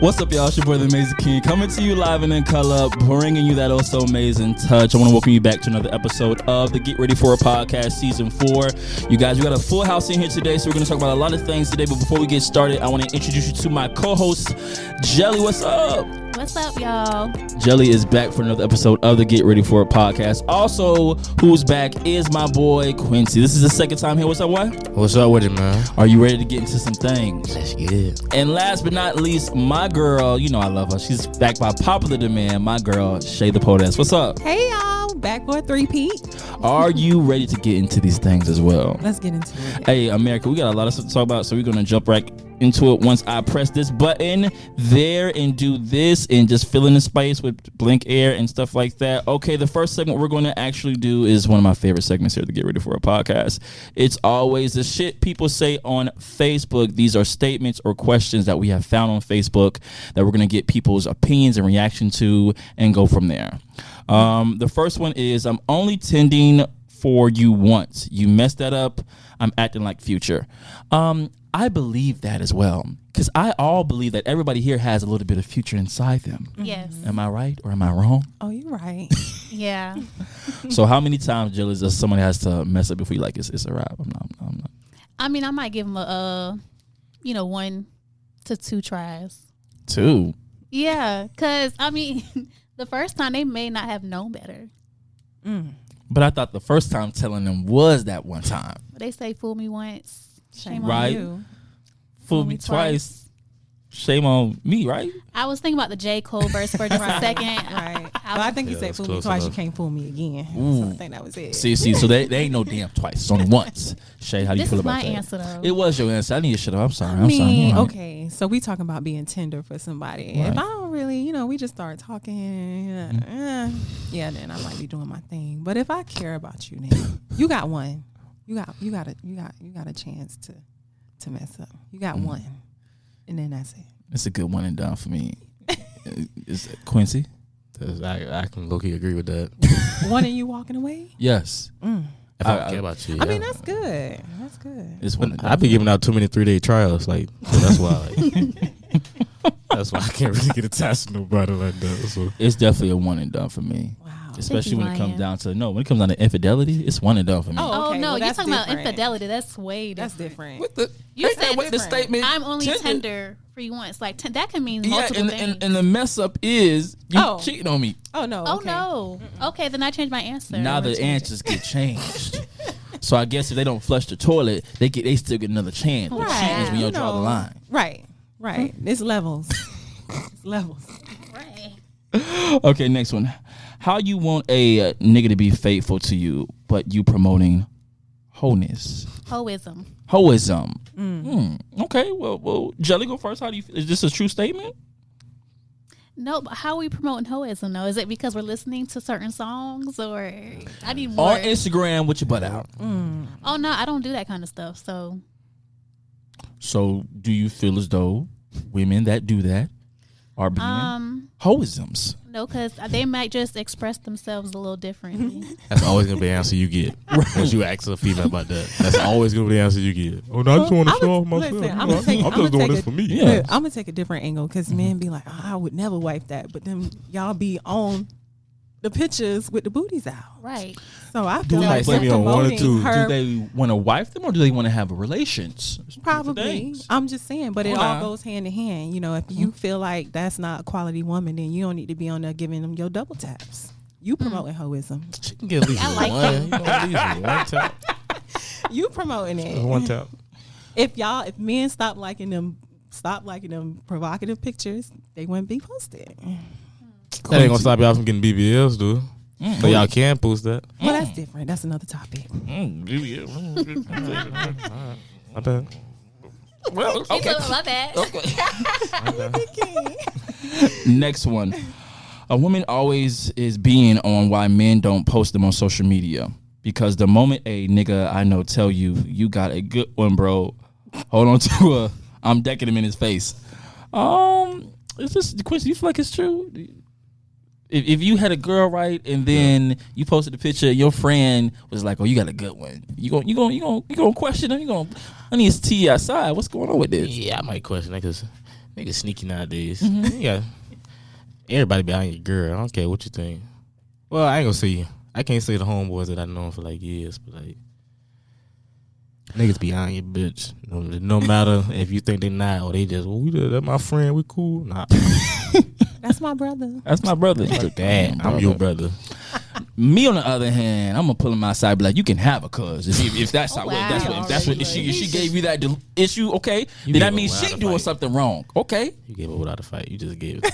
What's up, y'all? It's your boy, The Amazing King, coming to you live and in color, bringing you that oh so amazing touch. I want to welcome you back to another episode of the Get Ready For It podcast, season 4. You guys, we got a full house in here today, so we're going to talk about a lot of things today. But before we get started, I want to introduce you to my co-host, Jelly. What's up? What's up, y'all? Jelly is back for another episode of the Get Ready For It podcast. Also, who's back is my boy, Quincy. This is the second time here. What's up, boy? What's up with it, man? Are you ready to get into some things? Let's get it. And last but not least, my girl, you know I love her. She's back by popular demand. My girl, Shay the Podess. What's up? Hey y'all, back for a three-peat. Are you ready to get into these things as well? Let's get into it. Hey, America, we got a lot of stuff to talk about, so we're going to jump right into it once I press this button there and do this and just fill in the space with blank air and stuff like that. Okay, the first segment we're going to actually do is one of my favorite segments here to Get Ready For a Podcast. It's always the shit people say on Facebook. These are statements or questions that we have found on Facebook that we're going to get people's opinions and reaction to and go from there. The first one is, I'm only tending for you once. You messed that up. I'm acting like Future. I believe that as well, because I all believe that everybody here has a little bit of Future inside them. Yes. Am I right or am I wrong? Oh, you're right. Yeah. So how many times, Jill, does someone has to mess up before you like it's a wrap? I'm not. I mean, I might give them a 1 to 2 tries. 2? Yeah, because, I mean, the first time they may not have known better. But I thought the first time telling them was that one time. They say, fool me once, shame Right. on you. Fool me twice. Shame on me, right? I was thinking about the J. Cole verse for just a second. Right. But I think you said fool me twice, you can't fool me again. So I think that was it. See, so they ain't no damn twice. It's only once. Shay, how do you feel about that? This is my answer, though. It was your answer. I need to shut up. I'm sorry. I mean, I'm sorry. okay, so we talking about being tender for somebody. Right. If I don't really, we just start talking, then I might be doing my thing. But if I care about you, then you got one. You got a chance to mess up. You got one, and then that's it. It's a good one and done for me. Is it Quincy? I can low-key agree with that. One and you walking away? Yes. If I care about you, I mean, that's good. That's good. It's one and done. I be giving out too many 3-day trials, so that's why. That's why I can't really get attached to nobody like that. So. It's definitely a one and done for me. Wow. Especially when it comes lying. when it comes down to infidelity, it's one and done for me. Oh, okay, no, well, you're that's talking about different. infidelity. That's way different. That's different. What the? You ain't that said way the statement. I'm only tender for you once. Like, that can mean multiple things. and the mess up is you Oh. cheating on me. Oh no. Oh, okay. no. Okay, then I changed my answer. Now the answers get changed. So I guess if they don't flush the toilet, they still get another chance. But Right. cheating is when you draw the line. Right. It's levels. It's levels. Right. Okay, next one. How you want a nigga to be faithful to you, but you promoting wholeness? Hoism. Hoism. Okay, well, Jelly, go first. How do you feel? Is this a true statement? No, but how are we promoting hoism, though? Is it because we're listening to certain songs, or I need more? On Instagram with your butt out. Oh, no, I don't do that kind of stuff. So do you feel as though women that do that are being hoisms? No, because they might just express themselves a little differently. That's always gonna be the answer you get once you ask a female about that. That's always gonna be the answer you get. Oh, no, I just want to show off myself. Listen, I'm just doing this for me. Yeah. I'm gonna take a different angle because men be like, I would never wipe that, but then y'all be on the pictures with the booties out. Right. So I feel Do like they they're me on one or promoting two? her. Do they want to wife them or do they want to have relations? Probably. Things. I'm just saying, but it Hold all on. goes hand in hand. If you feel like that's not a quality woman, then you don't need to be on there giving them your double taps. You promoting hoism. She can get at least I like one. it. You know, at least one tap. You promoting it. One tap. If men stop liking them provocative pictures, they wouldn't be posted. That ain't gonna stop y'all from getting BBLs, dude. So y'all can post that. Well, that's different. That's another topic. My bad. Well, okay. My bad. Next one. A woman always is being on why men don't post them on social media. Because the moment a nigga I know tell you got a good one, bro, hold on to I'm decking him in his face. Is this Quincy? You feel like it's true? If you had a girl, right, and then you posted a picture, your friend was like, "Oh, you got a good one." You gonna question him? I need his tea outside. What's going on with this? Yeah, I might question that because Niggas sneaky nowadays. Yeah. Everybody behind your girl. I don't care what you think. Well, I ain't gonna say I can't say the homeboys that I've known for like years, but like niggas behind your bitch. No matter if you think they not or they just that's my friend, we cool. Nah. That's my brother. That's my brother. Damn, I'm your brother. Me on the other hand, I'm gonna pull him outside, be like, "You can have a cuz if that's how wow. if that's what if she gave you that issue, okay, then that means she doing something wrong, okay? You gave it without a fight. You just gave it.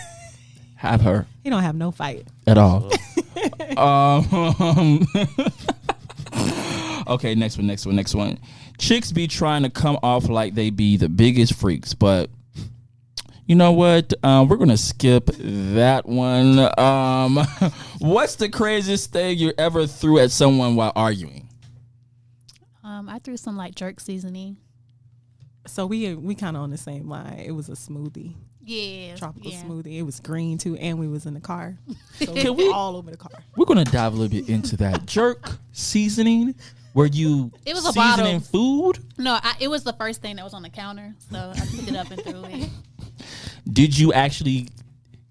Have her He don't have no fight. at all. Okay, next one. Chicks be trying to come off like they be the biggest freaks, but you know what? We're gonna skip that one. What's the craziest thing you ever threw at someone while arguing? I threw some like jerk seasoning. So we kind of on the same line. It was a smoothie, Yeah, tropical yeah. smoothie. It was green too, and we was in the car. So Can it was we- all over the car. We're gonna dive a little bit into that jerk seasoning. Were you It was a seasoning bottle. food? No, it was the first thing that was on the counter, so I picked it up and threw it. Did you actually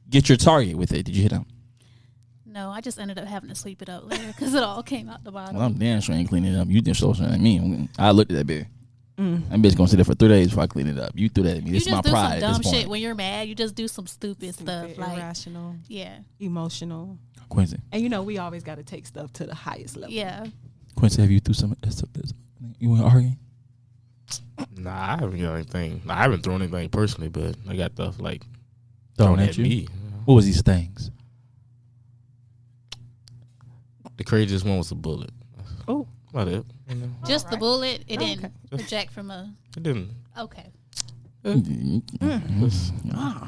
get your target with it? Did you hit him? No, I just ended up having to sweep it up later because it all came out the bottom. Well, I'm damn sure I ain't cleaning it up. You didn't show something at me. I looked at that bitch. That bitch gonna sit there for 3 days before I clean it up. You threw that at me. You It's just my do pride some at dumb this point. shit when you're mad. You just do some stupid stuff, like irrational, yeah, emotional, Quincy, and you know we always got to take stuff to the highest level. yeah. Quincy, have you threw some? You want to argue? Nah, I haven't got anything. I haven't thrown anything personally, but I got stuff like Thrown thrown at you? me. What was these things? The craziest one was a bullet. Oh, About it. You know? Just the bullet. It didn't Okay. project from a. It didn't. Okay. I don't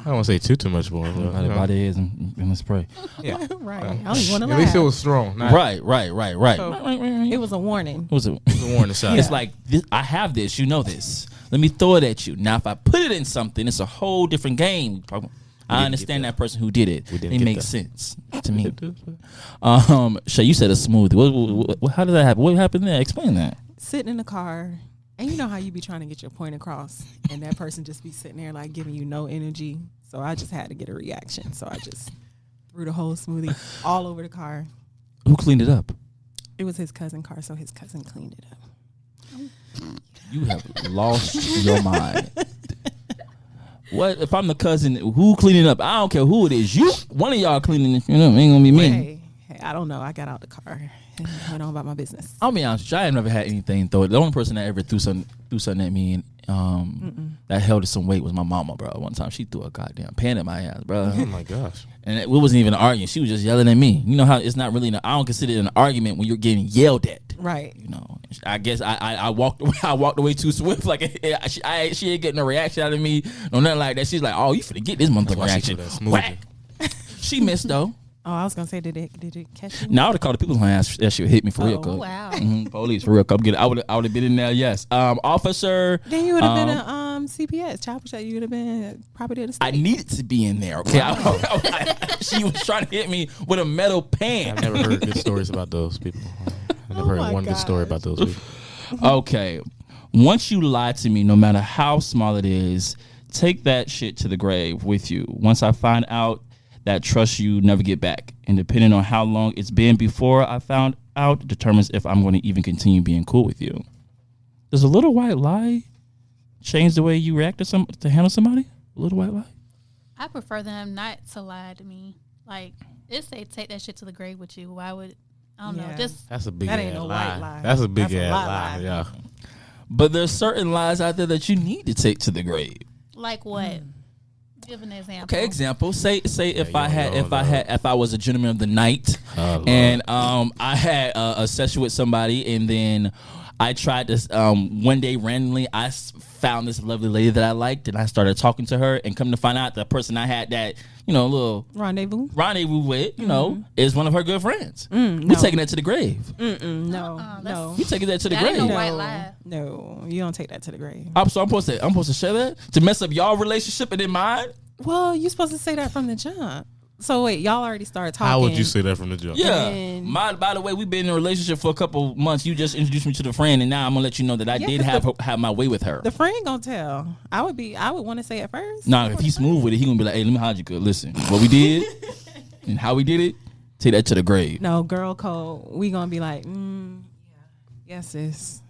want to say too much more. But, you know. Everybody is, and let's pray. Yeah. right. I don't even want to At least it laugh. was strong. Not, Right. So, it was a warning. What was it? It was a warning shot. It's like this, I have this, you know this. Let me throw it at you. Now, if I put it in something, it's a whole different game. I understand that person who did it. We didn't It get makes that. sense to me. Shay, you said a smoothie. What, how did that happen? What happened there? Explain that. Sitting in the car, and you know how you be trying to get your point across, and that person just be sitting there like giving you no energy. So I just had to get a reaction. So I just threw the whole smoothie all over the car. Who cleaned it up? It was his cousin's car, so his cousin cleaned it up. You have lost your mind. What if I'm the cousin? Who cleaning up? I don't care who it is. You, one of y'all cleaning it. You know, it ain't gonna be me. Hey, I don't know. I got out the car and went on about my business. I'll be honest with you. I have never had anything throw it. The only person that ever threw something at me and that held some weight was my mama, bro. One time she threw a goddamn pan at my ass, bro. Oh my gosh. And it wasn't even an argument. She was just yelling at me. You know how it's not really. I don't consider it an argument when you're getting yelled at. Right. You know, I guess I walked away. I walked away too swift. Like she ain't getting a reaction out of me, no nothing like that. She's like, "Oh, you finna get this motherfucking why she reaction." threw that smoothie. Whack. She missed though. Oh, I was gonna say, did it catch you? Now I would have called the people and asked that shit would hit me for real. Oh, Cause, wow. police for real. Come get it. I would have been in there. Yes. Officer. Then you would have been a CPS, child protection. You would have been property of the state. I needed to be in there. Okay. She was trying to hit me with a metal pan. I've never heard good stories about those people. I've never my heard one good story about those people. Okay. Once you lie to me, no matter how small it is, take that shit to the grave with you. Once I find out that trust you never get back. And depending on how long it's been before I found out, determines if I'm going to even continue being cool with you. Does a little white lie change the way you react to handle somebody? A little white lie? I prefer them not to lie to me. Like, if they take that shit to the grave with you, why would, I don't know, Yeah. just, That's a big That ass ain't no lie. white lie. That's a big That's a ass lie lie. lie. Yeah. But there's certain lies out there that you need to take to the grave. like what? Give an example. Okay, example. Say if you I don't had know, if I was a gentleman of the night Lord. and I had a session with somebody and then I tried to one day randomly I found this lovely lady that I liked and I started talking to her and come to find out the person I had that little Rendezvous? rendezvous with is one of her good friends. We no. taking that to the grave. No, that's- no. We taking that to the That ain't grave. no white lie. No, you don't take that to the grave. So I'm supposed to share that to mess up y'all relationship and then mine. Well, you're supposed to say that from the jump. So wait, y'all already started talking. How would you say that from the jump? Yeah. And- By the way, we've been in a relationship for a couple months. You just introduced me to the friend, and now I'm gonna let you know that I Yeah, did 'cause have my way with her. The friend gonna tell. I would want to say it first. Nah, if he's smooth with it, he gonna be like, "Hey, let me hide you good. Listen, what we did and how we did it, take that to the grave." No, girl code. We gonna be like, yes, sis.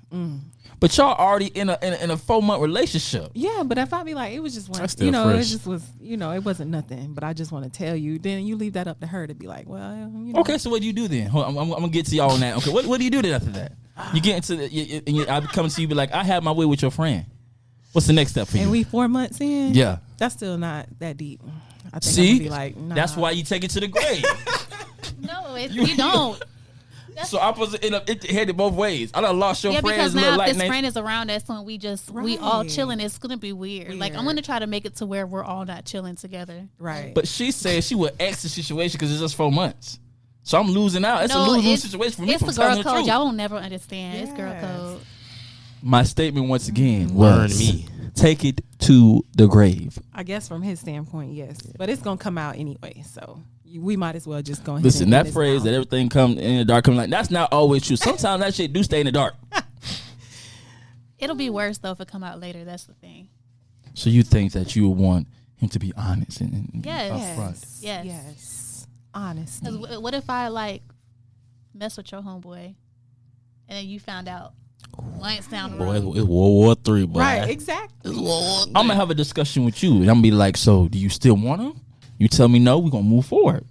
But y'all already in a 4-month relationship. Yeah, but if I be like, it was just one, That's still it fresh. just was, it wasn't nothing. But I just want to tell you. Then you leave that up to her to be like, well, Okay, so what do you do then? Hold on, I'm gonna get to y'all on that. Okay, what do you do then after that? You get into I come to you, be like, I had my way with your friend. What's the next step for you? And we 4 months in. Yeah. That's still not that deep. I think See, I'm gonna be like, nah. that's why you take it to the grave. No, you don't. So I'm supposed to end up headed both ways. I done lost your Yeah, friends. because now like if this friend is around us when we all Right. chilling, it's gonna be weird. Like I'm Weird. gonna try to make it to where we're all not chilling together. Right. But she said she would X the situation because it's just 4 months. So I'm losing out. It's a lose-lose situation for me. It's from the girl telling the code. truth. Y'all will never understand. It's girl Yes. code. My statement once again Learn was, me. take it to the grave. I guess from his standpoint, yes. But it's gonna come out anyway, so we might as well just go ahead. Listen, and that get this phrase out. that everything come in the dark, come like that's not always true. Sometimes that shit do stay in the dark. It'll be worse though if it come out later. That's the thing. So you think that you would want him to be honest and Yes. upfront? Yes. Yes. Honestly. Because what if I like mess with your homeboy, and then you found out Lance down the Boy, road? it's World War III, boy. Right, exactly. I'm gonna have a discussion with you, and I'm gonna be like, so do you still want him? You tell me no, we're gonna move forward.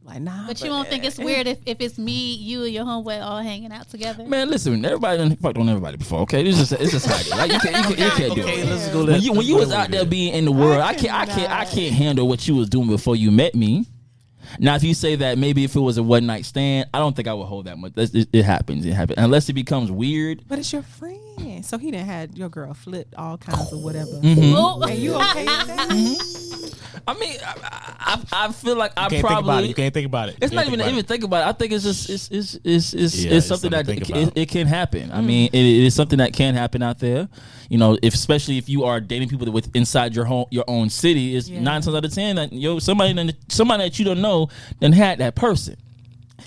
Like, nah. But you won't think it's weird if it's me, you, and your homeboy all hanging out together? Man, listen, everybody done fucked on everybody before. Okay, it's just how it is. Like you can't do Okay, it. let's go. When you was out there being in the world, I can't handle what you was doing before you met me. Now, if you say that maybe if it was a one night stand, I don't think I would hold that much. It happens. It happens unless it becomes weird. But it's your friend. So he done had your girl flipped all kinds of whatever. Oh. And you okay with that? I mean, I feel like I You can't think about it. probably. You can't think about it. It's You not can't even think about it. I think it's just it's it's something something that to think about. it can happen. I mean, it is something that can happen out there. You know, especially if you are dating people with inside your own city, is 9 times out of 10 that somebody that you don't know then had that person.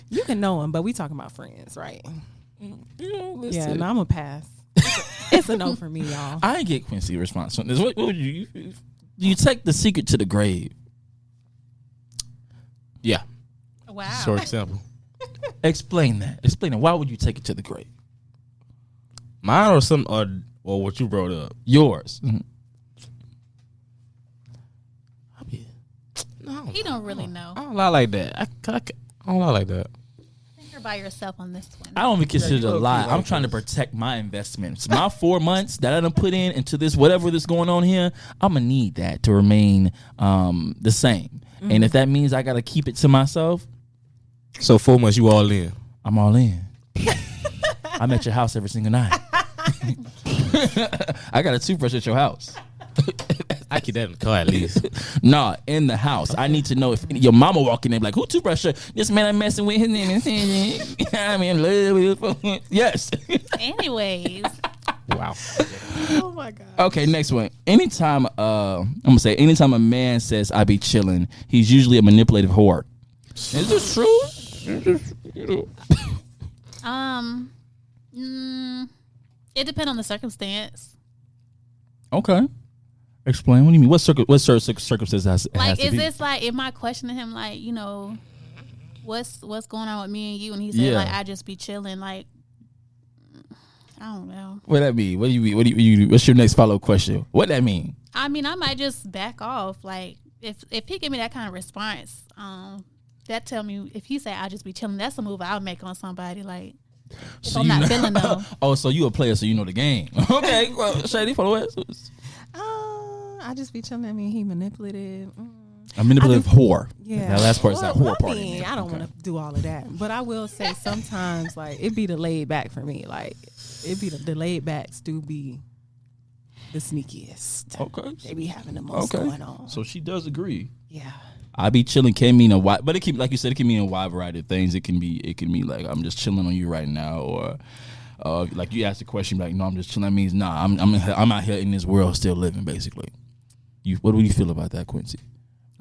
You can know him, but we talking about friends, right? Yeah, Listen. no, I'm a pass. It's a no for me, y'all. I ain't get Quincy response on this. What would you take the secret to the grave? Yeah. Wow. Short example. Explain that. Explain it. Why would you take it to the grave? Mine or some or what you brought up. Yours. No, He don't really know. I don't lie like that. I don't lie like that. I think you're by yourself on this one. I don't even consider it a low-key lie. like I'm trying to protect my investments. My 4 months that I done put into this, whatever that's going on here, I'm going to need that to remain the same. And if that means I got to keep it to myself, So 4 months you all in. I'm all in. I'm at your house every single night. I got a toothbrush at your house. I keep that in the car at least. Nah, in the house. I need to know if your mama walking in like, who toothbrush her? This man I'm messing with, his name is I'm in love with. Yes. Anyways, Wow. Oh my god. Okay, next one. Anytime anytime a man says I be chilling, he's usually a manipulative whore. Is this true? it depends on the circumstance. Okay. Explain. What do you mean? What circumstances has Like, to is be? this like, am I questioning him? Like, what's going on with me and you? And he said, Yeah. like, I just be chilling. Like, I don't know. What that mean? What do you mean? What's your next follow-up question? What that mean? I mean, I might just back off. Like, if he give me that kind of response, that tell me, if he say I just be chilling, that's a move I'll make on somebody. Like, if I'm not feeling them. Oh, so you a player, so you know the game. Okay. Well, Shady, follow it. I just be chilling. I mean, he manipulative. A manipulative whore. Yeah. That last part is that whore I part. mean, I don't want to do all of that, but I will say sometimes, like, it be the laid back for me. Like, it be the laid backs do be the sneakiest. Okay. They be having the most going on. So she does agree. Yeah. I be chilling can mean a wide, but it can, like you said, it can mean a wide variety of things. It can be like I'm just chilling on you right now, or like you asked a question like, no, I'm just chilling. That means I'm out here in this world still living, basically. What do you feel about that, Quincy?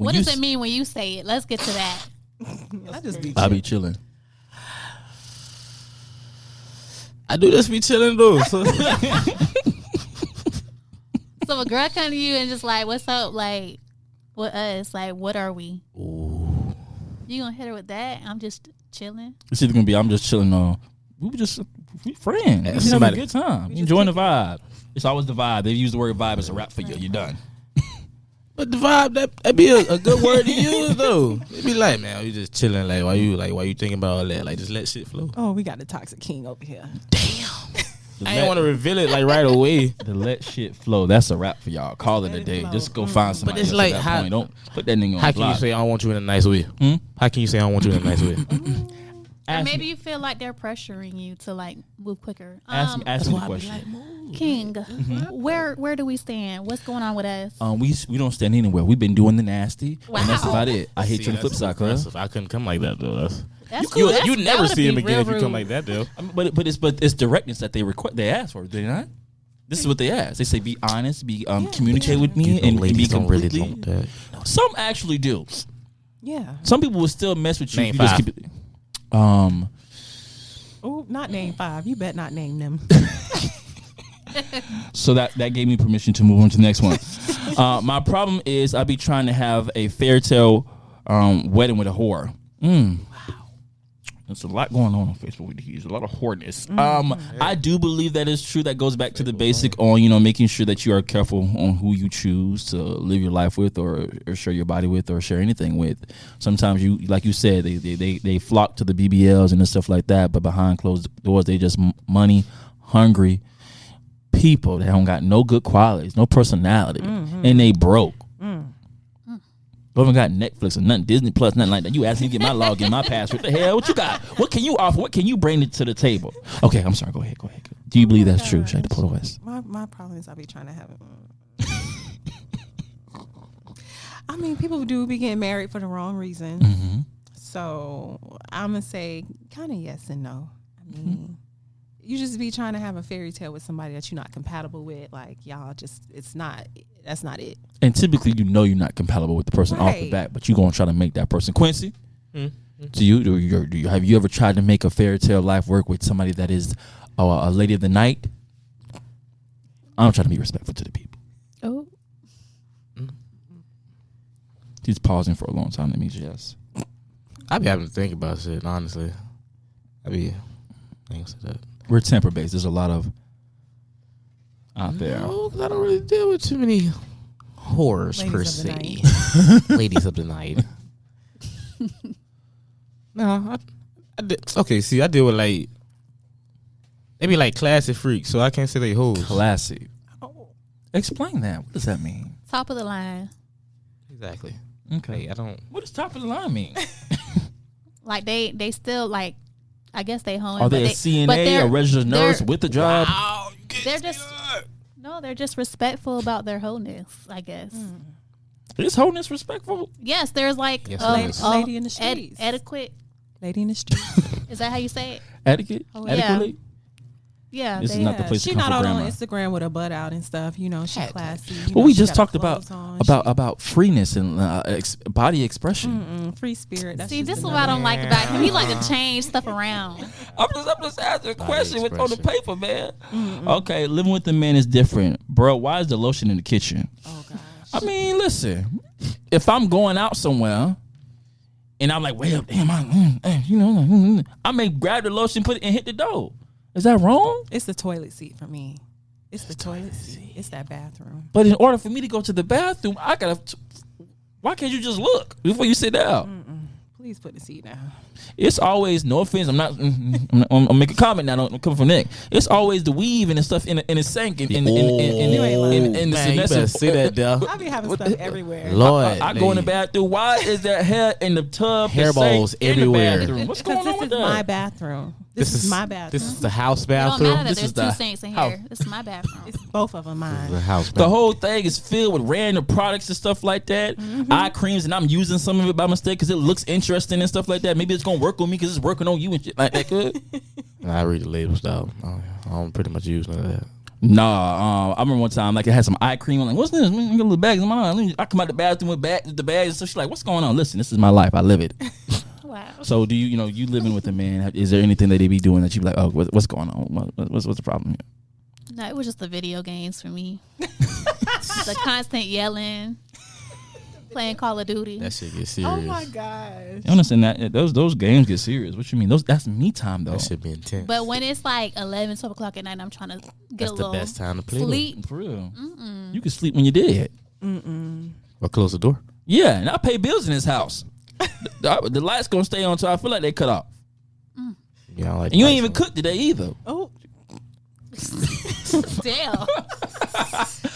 What does it mean when you say it? Let's get to that. I just be I be chilling. I do just be chilling though. So. So a girl come to you and just like, what's up? Like, with us, like, what are we? Ooh. You gonna hit her with that? I'm just chilling. It's either gonna be I'm just chilling or we friends. Yeah, We having a good time. Enjoying the vibe. It's always the vibe. They use the word vibe as a wrap for you. You're done. But the vibe that'd be a good word to use though. It'd be like, man, you just chilling. Like, why you thinking about all that? Like, just let shit flow. Oh, we got the toxic king over here. I didn't want to reveal it like right away. To let shit flow. That's a wrap for y'all. Call it a day. Just go find somebody. But it's else like at that how- point. Don't put that nigga on How can you block. say I don't want you in a nice way? How can you say I don't want you in a nice way? Or Ask maybe me- you feel like they're pressuring you to like move quicker. Ask me the question. King, where do we stand? What's going on with us? We don't stand anywhere. We've been doing the nasty, Wow. and that's about it. I hate you on the flip that's side, cuz. aggressive. I couldn't come like that though. That's cool. You That never would see him be again real if you come rude. like that though. But it's directness that they ask for. Do they not? This is what they ask. They say be honest, be communicate with me, and be completely. that. Some actually do. Yeah. Some people will still mess with you. Name if you just five. keep it. Oh, not name 5. You bet not name them. So that gave me permission to move on to the next one. My problem is I be trying to have a fairy tale wedding with a whore. Wow. There's a lot going on Facebook with these. A lot of whoreness. I do believe that is true. That goes back to the basic on making sure that you are careful on who you choose to live your life with, or share your body with, or share anything with. Sometimes you, like you said, they flock to the BBLs and stuff like that, but behind closed doors, they just money hungry people that don't got no good qualities, no personality, and they broke. Don't even got Netflix or nothing, Disney Plus, nothing like that. You ask me to get my login, my password. What the hell? What you got? What can you offer? What can you bring to the table? Okay, I'm sorry. Go ahead. Do you believe that's true, Shady Porter West? My problem is I be trying to have it. I mean, people do be getting married for the wrong reasons. So I'm going to say kind of yes and no. I mean, you just be trying to have a fairy tale with somebody that you're not compatible with. Like, y'all just, that's not it. And typically, you're not compatible with the person off the Right. bat, but you're gonna try to make that person. Quincy, do you have you ever tried to make a fairy tale life work with somebody that is a lady of the night? I'm trying to be respectful to the people. Oh, He's pausing for a long time. That means yes. I be having to think about shit, honestly. I ain't gonna say that. We're temper based. There's a lot of out there. No, 'cause I don't really deal with too many horrors Ladies per of the se. Ladies of the night. No, I did. Okay, see, I deal with like they be like classic freaks, so I can't say they hoes. Classy. Explain that. What does that mean? top of the line. Exactly. Okay. Hey, I don't. What does top of the line mean? Like they still like, I guess they home. Are they a but CNA, they're- a registered nurse they're- with the job? They're just they're just respectful about their wholeness, I guess. Is wholeness respectful? Yes, there's like Yes, lady in the streets. adequate. Lady in the street. Is that how you say it? Etiquette? Oh, yeah. Adequately? Yeah, This is they- not the place She to come not for out grandma. on Instagram with her butt out and stuff. You know, she classy. You Well, know, we she just got her talked about clothes on. about freeness and body expression. Free spirit. That's See, just this is what another- I don't like about him. He like to change stuff around. I'm just asking a question with on the expression. paper, man. Okay, living with the man is different, bro. Why is the lotion in the kitchen? Oh gosh. I mean, listen, if I'm going out somewhere and I'm like, well, damn, I may grab the lotion, put it, and hit the door. Is that wrong? It's the toilet seat for me. It's the toilet seat. It's that bathroom. But in order for me to go to the bathroom, I gotta. Why can't you just look before you sit down? Please put the seat down. It's always, no offense, I'm making a comment now, don't come from Nick. It's always the weave and the stuff in the sink and You ain't lying. the Man, you better say that, there. I be having stuff everywhere. Lord, I go in the bathroom. Why is there hair in the tub? the Hairballs sink, in the everywhere. bathroom? What's going Because on this with is my that? bathroom. This is my bathroom. This is the house It don't bathroom. matter that This there's is the two sinks in house. here. This is my bathroom. It's both of them mine. The house The bathroom. whole thing is filled with random products and stuff like that. Eye creams, and I'm using some of it by mistake because it looks interesting and stuff like that. Maybe it's gonna work on me because it's working on you and shit like that. Good. I read the labels though. I don't pretty much use none of that. Nah, I remember one time like it had some eye cream. I'm like, what's this? Man, I got little bags in my eye. I come out the bathroom with the bags. So she's like, what's going on? Listen, this is my life. I live it. Wow. So do you living with a man? Is there anything that they be doing that you be like, oh, what's going on? What's the problem here? No, it was just the video games for me. The constant yelling, playing Call of Duty. That shit get serious. Oh my gosh. You understand that those games get serious. What you mean? That's me time though. That shit be intense. But when it's like 11, 12 o'clock at night, I'm trying to get That's a the little best time to play. sleep. For real. You can sleep when you're dead. Or close the door. Yeah, and I pay bills in this house. the lights gonna stay on until I feel like they cut off. Yeah, I don't like And you ain't lights even on. cooked today either. Oh, Damn.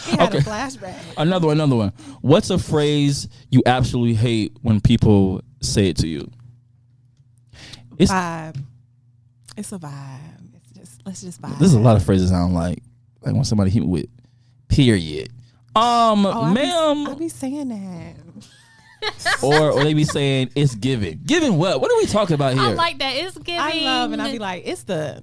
he had Okay. a flashback. Another one. What's a phrase you absolutely hate when people say it to you? It's Vibe. It's a vibe. Let's just vibe. There's a lot of phrases I don't like when somebody hit me with period. Ma'am, I be saying that. or they be saying it's given. Given what? What are we talking about here? I like that. It's giving. I love, and I be like, it's the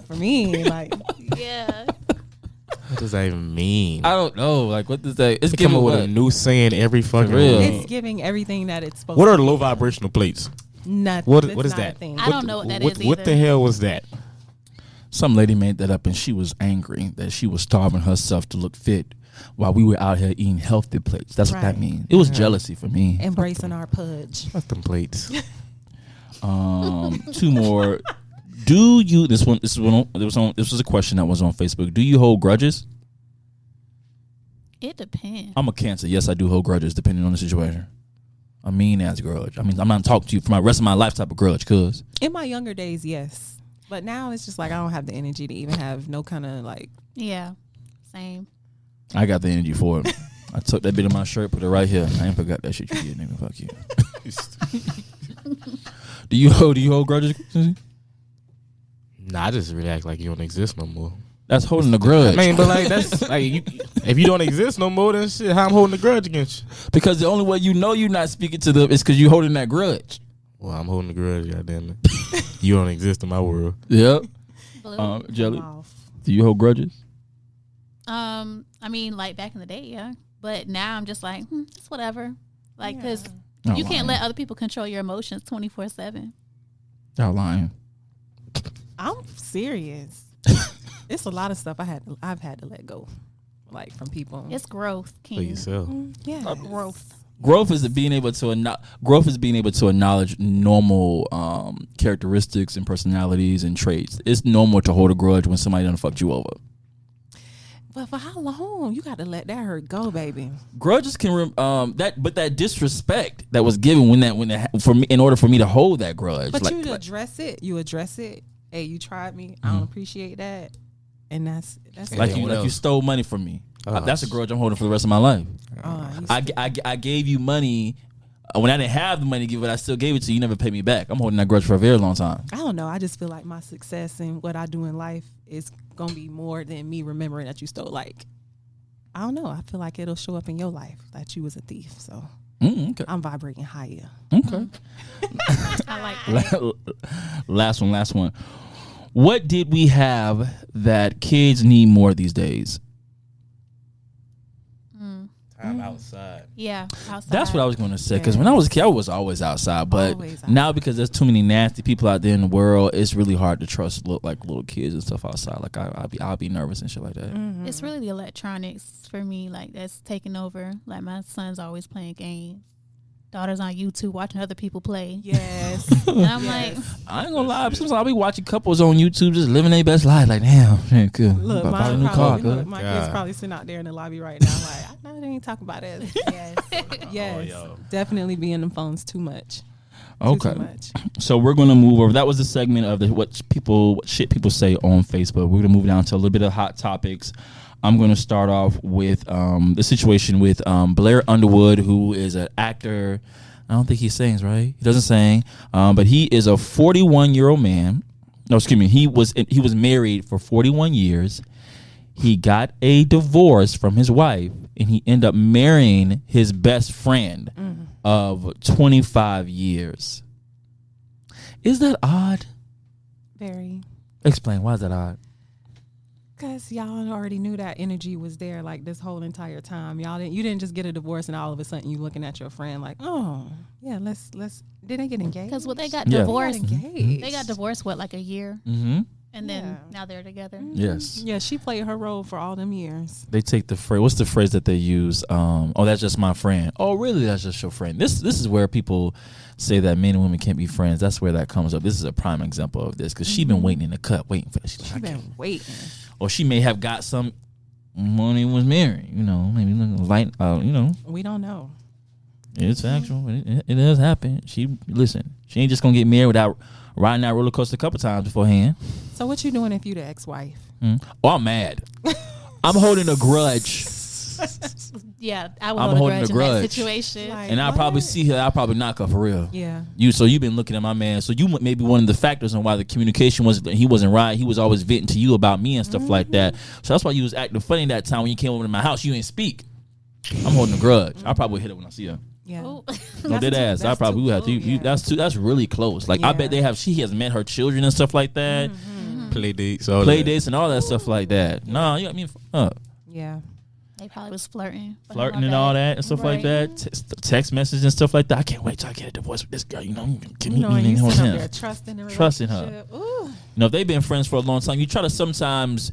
for me. Like, yeah. What does that even mean? I don't know. Like, what does that? It's They come giving up with what? a new saying every fucking real. week. it's giving everything that it's supposed What to are low vibrational plates? Nothing. What It's is not that? a thing. I don't know what that is What either. the hell was that? Some lady made that up, and she was angry that she was starving herself to look fit while we were out here eating healthy plates. That's what that Right. means. It was jealousy for me. Embracing our pudge. Fuck them plates. Two more. Do you? This was a question that was on Facebook. Do you hold grudges? It depends. I'm a Cancer. Yes, I do hold grudges depending on the situation. A mean ass grudge. I mean, I'm not talking to you for my rest of my life type of grudge, cuz. In my younger days, yes, but now it's just like I don't have the energy to even have no kind of like. Yeah. Same. I got the energy for it. I took that bit of my shirt, put it right here. I ain't forgot that shit you did, nigga. Fuck you. Do you hold grudges? Nah, I just really act like you don't exist no more. That's holding a grudge. I mean, but like that's like if you don't exist no more, then shit, how I'm holding a grudge against you? Because the only way you know you're not speaking to them is because you're holding that grudge. Well, I'm holding a grudge, goddamn it. You don't exist in my world. Yep. Blue. Jelly, Off. do you hold grudges? I mean, like back in the day, yeah. But now I'm just like, it's whatever. Like, because Y'all you can't lying. let other people control your emotions 24/7. Y'all lying. I'm serious. It's a lot of stuff I've had to let go, like from people. It's growth, For King. yourself. Yeah, Growth. Growth is being able to acknowledge normal characteristics and personalities and traits. It's normal to hold a grudge when somebody done fucked you over. But for how long? You got to let that hurt go, baby. Grudges can that disrespect that was given for me in order for me to hold that grudge. But you address it. You address it. Hey, you tried me. I don't appreciate that. And that's like it. you stole money from me. Oh, That's a grudge I'm holding for the rest of my life. Oh, I gave you money when I didn't have the money to give it. I still gave it to you. You never paid me back. I'm holding that grudge for a very long time. I don't know. I just feel like my success and what I do in life is gonna be more than me remembering that you stole. Like, I don't know. I feel like it'll show up in your life that you was a thief. So Okay. I'm vibrating higher. Okay. I like that. Last one. What did we have that kids need more these days? Time outside. Yeah. Outside. That's what I was going to say. Because when I was a kid, I was always outside. But Always outside. now, because there's too many nasty people out there in the world, it's really hard to trust little kids and stuff outside. Like I'll be nervous and shit like that. It's really the electronics for me, like that's taking over. Like my son's always playing games. Daughter's on YouTube watching other people play. Yes. And I'm like, I ain't gonna lie. Sometimes I'll be watching couples on YouTube just living their best life. Like, damn, man, good. Look, Buy a mine new car, probably, good. look, my God. kids probably sitting out there in the lobby right now. Like, I know they ain't talking about it. Yes. Yes. yo. Definitely be in them phones too much. Okay. Too much. So we're gonna move over. That was the segment of what shit people say on Facebook. We're gonna move down to a little bit of hot topics. I'm gonna start off with the situation with Blair Underwood, who is an actor. I don't think he sings, right? He doesn't sing, but he is a 41-year-old man. No, excuse me. He was married for 41 years. He got a divorce from his wife, and he ended up marrying his best friend of 25 years. Is that odd? Very. Explain. Why is that odd? Because y'all already knew that energy was there like this whole entire time. You didn't just get a divorce and all of a sudden you looking at your friend like, oh yeah, let's. Did they get engaged? Because they got Yeah. divorced. Engaged. They got divorced like a year, Mm-hmm. and then Yeah. now they're together. Yes. Yeah, she played her role for all them years. They take the phrase. What's the phrase that they use? Oh, that's just my friend. Oh, really? That's just your friend. This is where people say that men and women can't be friends. That's where that comes up. This is a prime example of this because she been waiting in the cut, waiting for this. She been waiting. Or she may have got some money was married. You know, maybe light. You know, We don't know. it's actual. It does happen. She ain't just gonna get married without riding that roller coaster a couple times beforehand. So what you doing if you the ex-wife? Oh, I'm mad. I'm holding a grudge. Yeah, I would I'm hold holding a a grudge in grudge. that situation. Like, And I'll probably what? see her. I'll probably knock her for real. Yeah. So you've been looking at my man. So you may be one of the factors on why the communication he wasn't right. He was always venting to you about me and stuff like that. So that's why you was acting funny that time when you came over to my house. You didn't speak. I'm holding a grudge. I'll probably hit her when I see her. Yeah. Ooh. No, dead ass. I that's probably too would have to. close, yeah. That's really close. Like I Yeah. bet she has met her children and stuff like that. Play dates, all Play that. dates and all that stuff like that. No, you got me Yeah. They probably was flirting. flirting and all that and stuff like Right. that. Text messages and stuff like that. I can't wait till I get a divorce with this girl. You know, give me You know, and you him. sit up there trusting the Trusting her. relationship. Ooh. You know, if they've been friends for a long time, you try to sometimes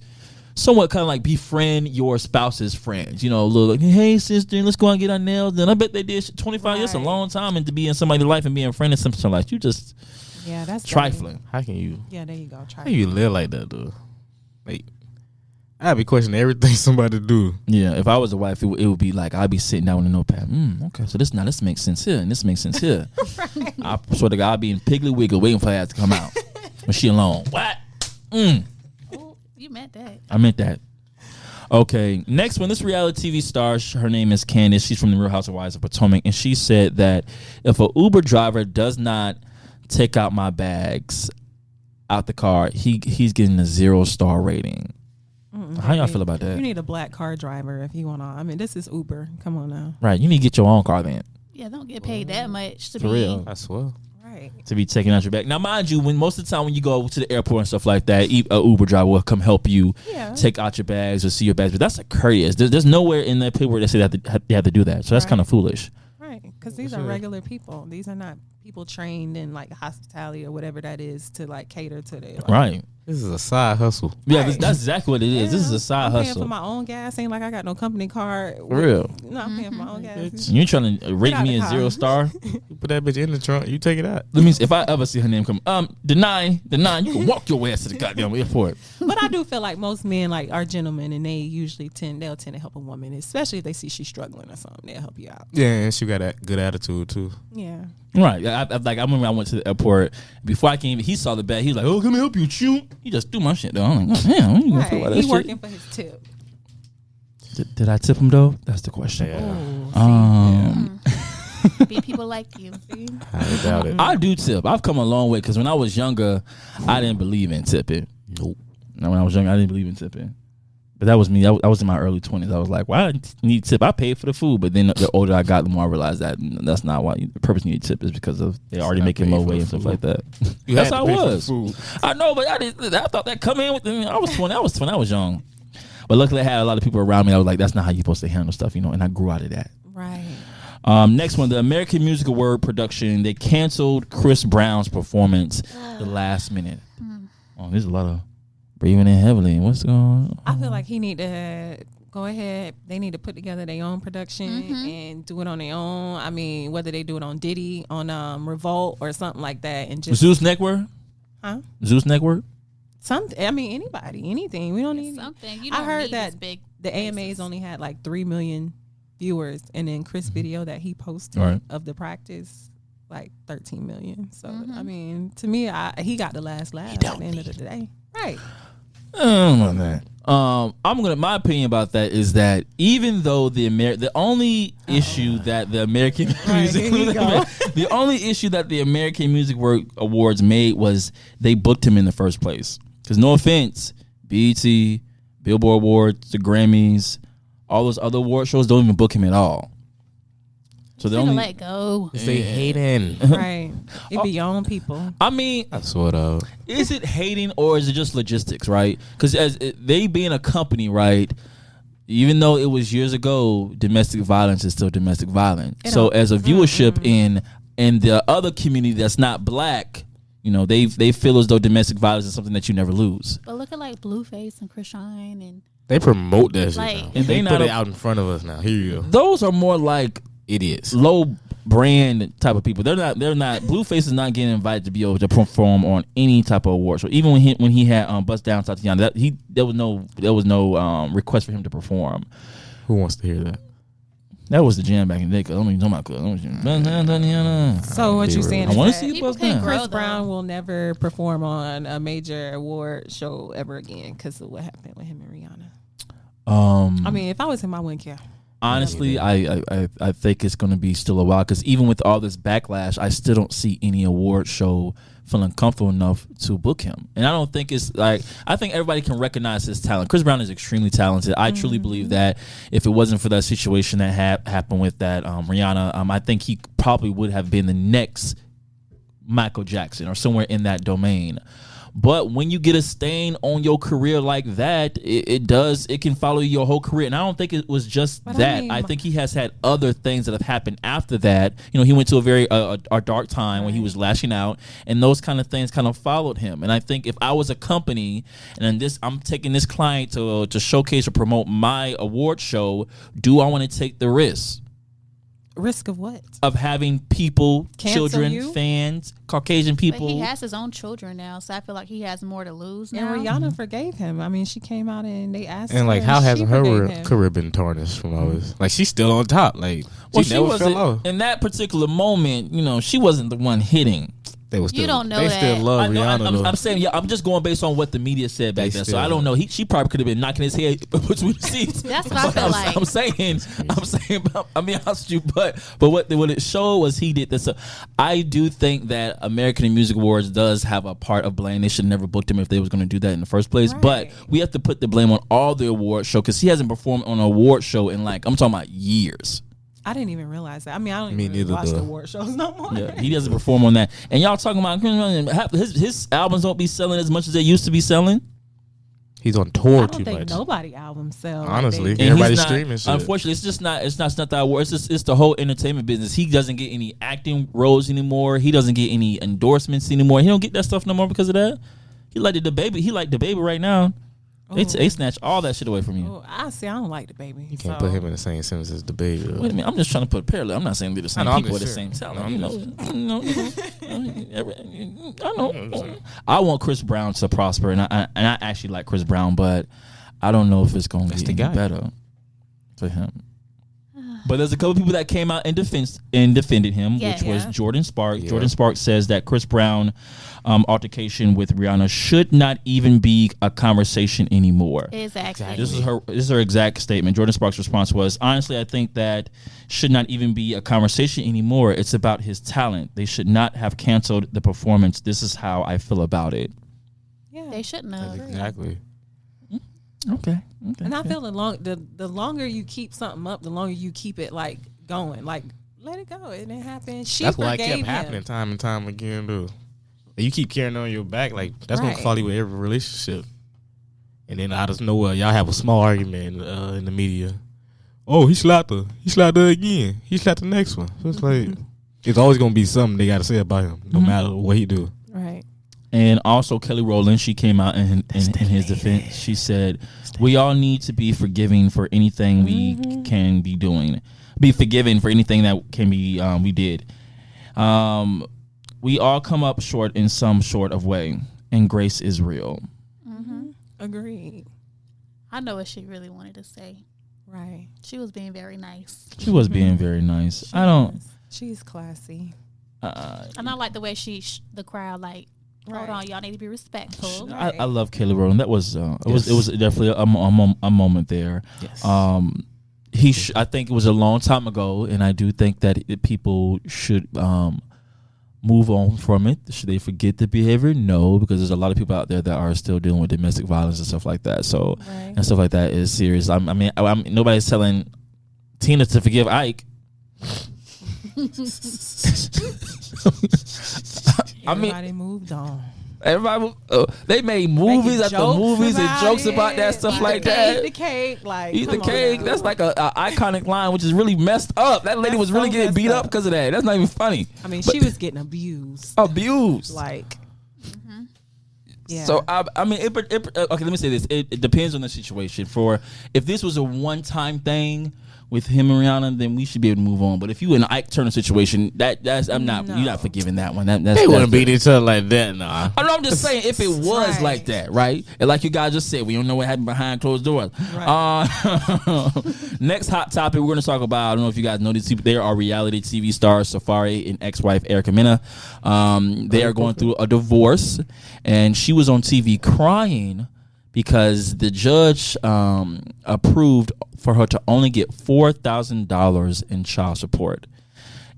somewhat kind of like befriend your spouse's friends. You know, look, like, hey, sister, let's go and get our nails done. I bet they did 25 years, a Right. long time, and to be in somebody's life and being a friend and something like you just Yeah, that's trifling. How can you? dirty. Yeah, there you go. How Trifling. you live like that, though? Like, I'd be questioning everything somebody do. Yeah, if I was a wife, it would be like I'd be sitting down with a notepad. Okay, so this makes sense here, and this makes sense here. I swear to God, I'd be in Piggly Wiggly waiting for her to come out when she alone. What? Ooh, you meant that. I meant that. Okay, next one. This reality TV star, her name is Candace. She's from the Real Housewives of Potomac, and she said that if a Uber driver does not take out my bags out the car, he's getting a 0-star rating. How y'all feel about You that? need a black car driver if you want to. I mean, this is Uber. Come on now. Right, you need to get your own car then Yeah, don't get paid that much to for be. real I swear. Right. to be taking out your bag. Now, mind you, when most of the time when you go to the airport and stuff like that, a Uber driver will come help you Yeah. take out your bags or see your bags. But that's a courteous. There's nowhere in that paperwork that say that they have to do that. So that's Right. kind of foolish. Right. Because these are Sure. regular people. These are not people trained in like hospitality or whatever that is to like cater to their like, Right. This is a side hustle. Yeah, Right. that's exactly what it is. This is Yeah, a side I'm paying hustle. for my own gas. Ain't like I got no company car. For real. No, I'm paying for my own gas. You trying to rate out me the a car. 0-star? You put that bitch in the trunk, you take it out. Let me see if I ever see her name come. Deny. You can walk your ass to the goddamn airport. But I do feel like most men like are gentlemen, and they usually tend to help a woman, especially if they see she's struggling or something. They'll help you out. Yeah, and she got that good attitude too. Yeah. Right. I remember I went to the airport. Before I came even, he saw the bag. He was like, "Oh, come help you shoot." He just threw my shit though. I'm like, "Oh, damn, what you gonna feel about Right. that He shit?" working for his tip. Did I tip him though? That's the question. Be people like you. I doubt it. I do tip. I've come a long way because when I was younger, I didn't believe in tipping. Nope. Now, when I was younger, I didn't believe in tipping. But that was me. I was in my early 20s. I was like, "Why I need tip? I paid for the food." But then the older I got, the more I realized that that's not why the purpose you need tip is because of they already not making paying low for wage the and stuff food. like that. You That's had how to I pay for the was. food. I know, but I thought that come in with. I was 20. I was young. But luckily, I had a lot of people around me that was like, "That's not how you're supposed to handle stuff," and I grew out of that. Right. Next one, the American Music Award production. They canceled Chris Brown's performance the last minute. Oh, there's a lot of breathing in heavily. What's going on? I feel like he need to go ahead. They need to put together their own production and do it on their own. I mean, whether they do it on Diddy, on Revolt, or something like that, and just Zeus Network? huh? Zeus Network? Something. I mean, anybody, anything. We don't need Something. You I don't heard need that this big the AMAs places. only had like 3 million viewers, and then Chris' video that he posted Right. of the practice like 13 million. So I mean, to me, he got the last laugh at the end of the day. Right. I don't know that. My opinion about that is that even though the only issue that the American Music here you go. the only issue that the American Music Awards made was they booked him in the first place. Because no offense, BET, Billboard Awards, the Grammys, all those other award shows don't even book him at all. So they Should've only. let go. They hating. Right. It be your own people. I mean, I sort of. is it hating or is it just logistics, right? Because they being a company, right? Even though it was years ago, domestic violence is still domestic violence. So as a viewership in the other community that's not black, you know, they feel as though domestic violence is something that you never lose. But look at like Blueface and Krishan and They promote that shit Like- now. And They they put not it a- out in front of us now. Here you go. Those are more like Idiots. low brand type of people. They're not. Blueface is not getting invited to be able to perform on any type of award show. Even when he had Bust Down Tatiana, there was no request for him to perform. Who wants to hear that? That was the jam back in the day. Cause I mean, talking about Tatiana. So what you saying I is want that to see People Bust can't Down. grow. Chris though. Brown will never perform on a major award show ever again because of what happened with him and Rihanna. I mean, if I was him, I wouldn't care. Honestly, I think it's going to be still a while because even with all this backlash, I still don't see any award show feeling comfortable enough to book him. And I don't think it's like, I think everybody can recognize his talent. Chris Brown is extremely talented. I truly believe that if it wasn't for that situation that happened with that Rihanna, I think he probably would have been the next Michael Jackson or somewhere in that domain. But when you get a stain on your career like that, it can follow your whole career. And I don't think it was just But that. I mean, I think he has had other things that have happened after that. You know, he went to a very a dark time when he was lashing out, and those kind of things kind of followed him. And I think if I was a company and I'm taking this client to showcase or promote my award show, do I want to take the risk Risk of what? of having people, Cancel children, you? fans, Caucasian But people? he has his own children now, so I feel like he has more to lose And now. Rihanna forgave him. I mean, she came out and they asked And like, her, how she hasn't her forgave him. career been tarnished from all this? Like, she's still on top. Like, Well, she never wasn't fell off. in that particular moment. You know, she wasn't the one hitting. They was still, don't know they that. still love I know, Rihanna though. I'm saying, yeah, I'm just going based on what the media said back They then. So still- I don't know. She probably could have been knocking his head between the seats. That's what I But feel like. I'm saying. I mean, honest with you, but what it showed was he did this. So I do think that American Music Awards does have a part of blame. They should never booked him if they was going to do that in the first place. But Right. we have to put the blame on all the award show because he hasn't performed on an award show in I'm talking about years. I didn't even realize that. I mean, I don't Me even neither, watch the though. award shows no more. Yeah, he doesn't perform on that. And y'all talking about his albums don't be selling as much as they used to be selling. He's on I tour don't too think much. nobody album sell. like Honestly. they And Everybody's he's not- streaming shit. Unfortunately, it's not that award. It's the whole entertainment business. He doesn't get any acting roles anymore. He doesn't get any endorsements anymore. He don't get that stuff no more because of that. He like the baby. He like the baby right now. They snatch all that shit away from you. Oh, I see. I don't like the baby. You can't put him in the same sentence as the baby. though. Wait a minute, I'm just trying to put a parallel. I'm not saying they're the same I know, I'm people with the just same saying. talent. No, I know. I want Chris Brown to prosper, and I actually like Chris Brown, but I don't know if it's going to That's get the any guy. better for him. But there's a couple people that came out and defended him, Yeah. which was Yeah. Jordan Sparks. Yeah. Jordan Sparks says that Chris Brown altercation with Rihanna should not even be a conversation anymore. Exactly. This is her exact statement. Jordan Sparks' response was, honestly, I think that should not even be a conversation anymore. It's about his talent. They should not have canceled the performance. This is how I feel about it. Yeah. They shouldn't have. Exactly. Okay. And I feel the longer you keep something up, the longer you keep it like going. Like let it go. It didn't happen. She That's why it forgave kept him. happening time and time again, though. You keep carrying on your back, like that's Right. gonna follow you with every relationship. And then out of nowhere, y'all have a small argument in the media. Oh, he slapped her. He slapped her again. He slapped the next one. So it's like it's always gonna be something they gotta say about him, no matter what he do. Right. And also Kelly Rowland, she came out in his defense. She said, "We all need to be forgiving for anything we can be doing. Be forgiven for anything that can be we did. We all come up short in some sort of way, and grace is real." Agreed. I know what she really wanted to say. Right. She was being very nice. She was being very nice. I don't. She's classy. And I like the way the crowd like, hold Right. on, y'all need to be respectful. I love Kelly Rowland. That was it was definitely a moment there. Yes. I think it was a long time ago, and I do think that people should move on from it. Should they forget the behavior? No, because there's a lot of people out there that are still dealing with domestic violence and stuff like that. So Right. and stuff like that is serious. I mean, nobody's telling Tina to forgive Ike. I mean, Everybody moved on. everybody, they made movies Making after jokes movies and about jokes about that it. stuff Eat like the that. Eat the cake, like Eat the come on cake. now. That's like a iconic line, which is really messed up. That lady That's was really so getting messed beat up up. because of that. That's not even funny. I mean, But- she was getting abused. Abused. Like, yeah. So I mean, okay. Let me say this: it depends on the situation. For if this was a one-time thing with him and Rihanna, then we should be able to move on. But if you in an Ike Turner situation, that's I'm not. No. You're not forgiving that one. That's They wouldn't that's beat each other like that, nah. I know. I'm just saying, if it was Right. like that, right? And like you guys just said, we don't know what happened behind closed doors. Next hot topic, we're going to talk about. I don't know if you guys know these people. There are reality TV stars Safari and ex-wife Erica Mena. They are going through a divorce, and she was on TV crying because the judge approved for her to only get $4,000 in child support.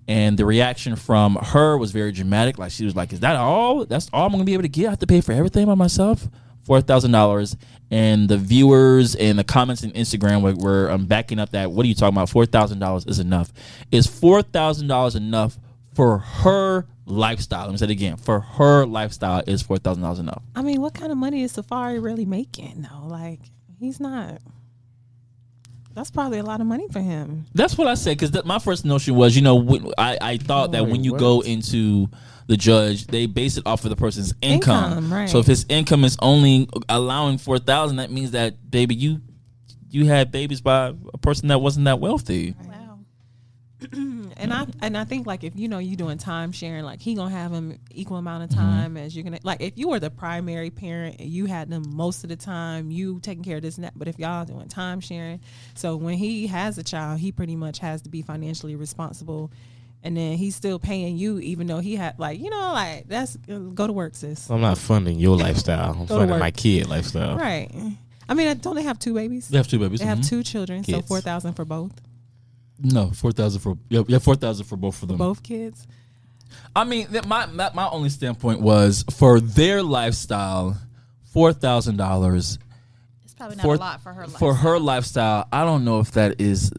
And the reaction from her was very dramatic. Like, she was like, is that all? That's all I'm going to be able to get? I have to pay for everything by myself? $4,000. And the viewers and the comments on Instagram were backing up that, what are you talking about? $4,000 is enough. Is $4,000 enough for her lifestyle? Let me say it again. For her lifestyle, is $4,000 enough? I mean, what kind of money is Safari really making? though? Like, he's not. That's probably a lot of money for him. That's what I said, because my first notion was, I thought that when you what? go into the judge, they base it off of the person's income. Right. So if his income is only allowing $4,000, that means that, baby, you had babies by a person that wasn't that wealthy. Wow. And I think, like, if you doing time sharing, like, he gonna have him equal amount of time as you're gonna, like, if you were the primary parent and you had them most of the time, you taking care of this and that. But if y'all doing time sharing, so when he has a child, he pretty much has to be financially responsible, and then he's still paying you, even though he had, like, that's go to work, sis. I'm not funding your lifestyle. I'm to funding work. my kid lifestyle. Right. I mean, don't they have two babies? They have two babies. They have Mhm. 2 children, so Kids. $4,000 for both. No, $4,000 for $4,000 for both of them. Both kids. I mean, my only standpoint was, for their lifestyle, $4,000 It's probably not a lot for her life. for her lifestyle. I don't know if that is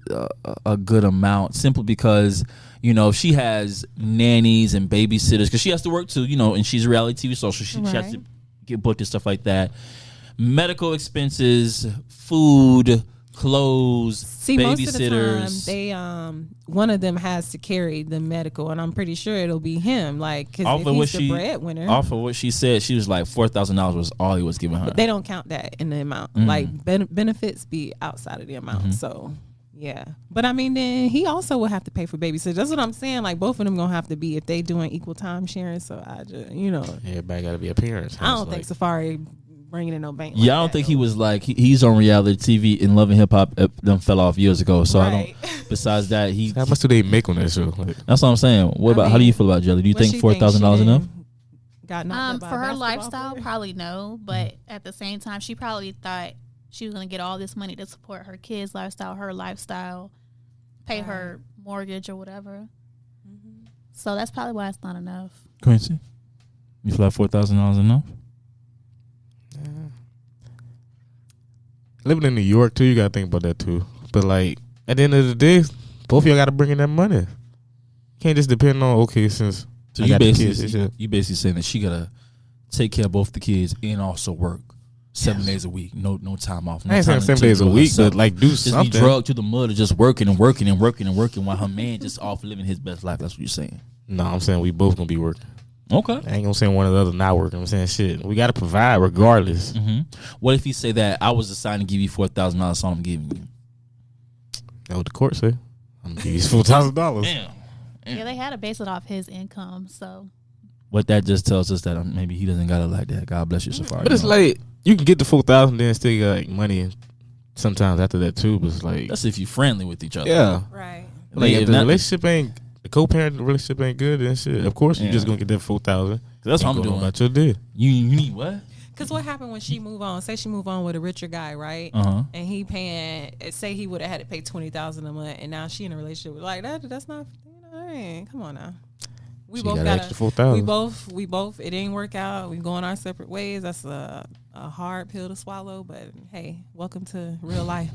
a good amount, simply because she has nannies and babysitters, because she has to work too, and she's a reality TV star, so she has Right. to get booked and stuff like that. Medical expenses, food, clothes, See, most of the time, babysitters. they one of them has to carry the medical, and I'm pretty sure it'll be him. Like, because Off if of what he's the she- breadwinner, Off of what she said, she was like, $4,000 was all he was giving her. but they don't count that in the amount. Like, benefits be outside of the amount. So, yeah. But I mean, then he also will have to pay for babysitters. That's what I'm saying. Like, both of them gonna have to be, if they doing equal time sharing. So I just, Everybody got to be a parent. I don't think Safari bringing in no bank. Yeah, I don't think he was like he's on reality TV and Love and Hip Hop. Them fell off years ago. So I Right. don't. Besides that, How much do they make on that show? Like, That's what I'm saying. What about? How do you feel about Jelly? Do you think $4,000 enough? Got knocked up by For a her basketball lifestyle, player? probably no. But at the same time, she probably thought she was gonna get all this money to support her kids' lifestyle, her lifestyle, pay her mortgage or whatever. So that's probably why it's not enough. Quincy, you feel like $4,000 enough? living in New York too, you got to think about that too. But like at the end of the day, both of y'all got to bring in that money. You can't just depend on since So I you got the kids, basically saying that she gotta take care of both the kids and also work 7 days a week, no time off. No I ain't saying time 7 to days a enjoy week, herself. but like do just something. be drugged to the mud of just working and working and working and working while her man just off living his best life. That's what you're saying. No, I'm saying we both gonna be working. Okay. I ain't gonna say one or the other not working. I'm saying shit. We gotta provide regardless. What if he say that I was assigned to give you $4,000, so I'm giving you? That's what the court say. I'm gonna give you $4,000. Damn. Yeah, they had to base it off his income. So What that just tells us that maybe he doesn't got it like that. God bless you, Safari. But it's like you can get the $4,000, then still got like money sometimes after that too. But it's like that's if you're friendly with each other. yeah, Right. like if the not- relationship ain't the co-parent relationship ain't good, then shit. Of course you Yeah. just gonna get that $4,000. That's what Ain't I'm going doing. about your day. You need what? Because what happened when she move on? Say she move on with a richer guy, right? Uh-huh. And he paying. Say he would have had to pay $20,000 a month, and now she in a relationship with like that. That's not. Come on now. We She both got got extra $4,000. We both. It didn't work out. We going our separate ways. That's a hard pill to swallow. But hey, welcome to real life.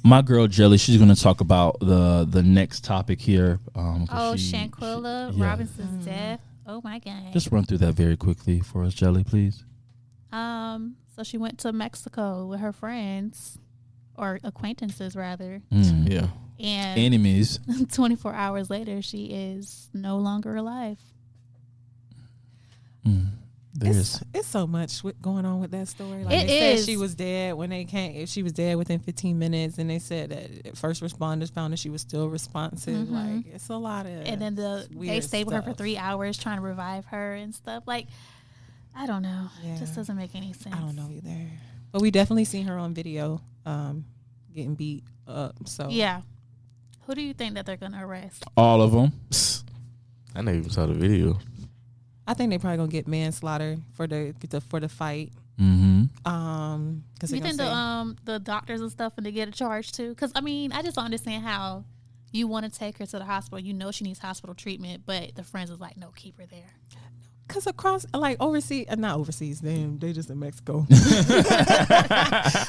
My girl Jelly, she's gonna talk about the next topic here. Shanquilla Robinson's death. Oh my god. Just run through that very quickly for us, Jelly, please. So she went to Mexico with her friends or acquaintances rather. Yeah. And Enemies. 24 hours later she is no longer alive. It's so much going on with that story. Like It they is. said she was dead when they came. She was dead within 15 minutes, and they said that first responders found that she was still responsive. Like it's a lot of. And then they weird stayed with her for stuff. 3 hours trying to revive her and stuff. Like, I don't know. Yeah. It just doesn't make any sense. I don't know either. But we definitely seen her on video, getting beat up. So Yeah. Who do you think that they're gonna arrest? All of them. I never even saw the video. I think they probably gonna get manslaughter for the fight. Mm-hmm. Because You think the doctors and stuff and they get a charge too? Because I mean, I just don't understand how you want to take her to the hospital. You know she needs hospital treatment, but the friends is like, no, keep her there. Because across, like overseas, not overseas, they just in Mexico.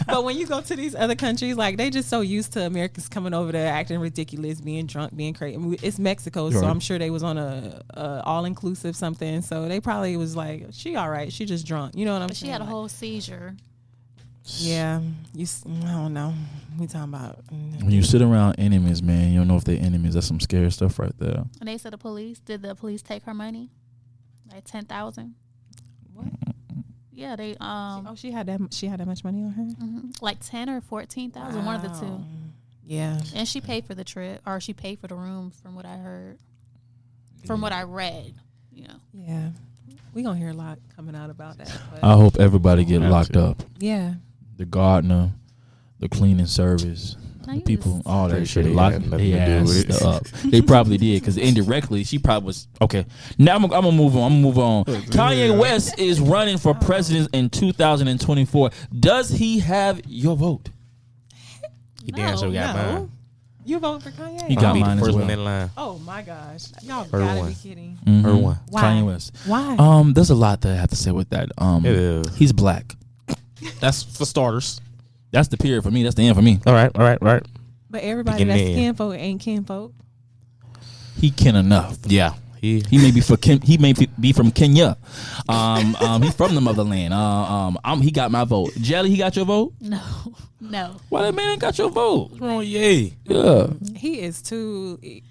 But when you go to these other countries, like they just so used to Americans coming over there acting ridiculous, being drunk, being crazy. I mean, it's Mexico, so Right. I'm sure they was on a all inclusive something. So they probably was like, she all right, she just drunk. You know what I'm But she saying? had a Like, whole seizure. yeah, I don't know. We talking about. When you sit around enemies, man, you don't know if they're enemies. That's some scary stuff right there. And they said did the police take her money? Like 10,000? What? Yeah, they She had that. She had that much money on her. like 10 or 14,000, one of the two. Yeah. And she paid for the trip, or she paid for the room, from what I heard, from what I read. You know, Yeah. We gonna hear a lot coming out about that. But I hope everybody get locked up. yeah. The gardener, the cleaning service, Now the you people, just- all that Pretty sure shit. they Lock had nothing their to do ass with it. up. They probably did because indirectly she probably was okay. Now I'm gonna move on. Kanye West is running for president in 2024. Does he have your vote? He damn sure got mine. You vote for Kanye? He got I'll be mine the as first well. one in line. Oh my gosh. Y'all Her gotta one. be kidding. Her one. Why? Kanye West. Why? There's a lot that I have to say with that. It is. He's black. That's for starters. That's the period for me. That's the end for me. All right. But everybody Beginning that's to end. kinfolk ain't kinfolk. He can enough. Yeah. He He may be he may be from Kenya. He's from the motherland. He got my vote. Jelly, he got your vote. no. Why that man ain't got your vote? what's wrong, yay. Yeah. He is too. He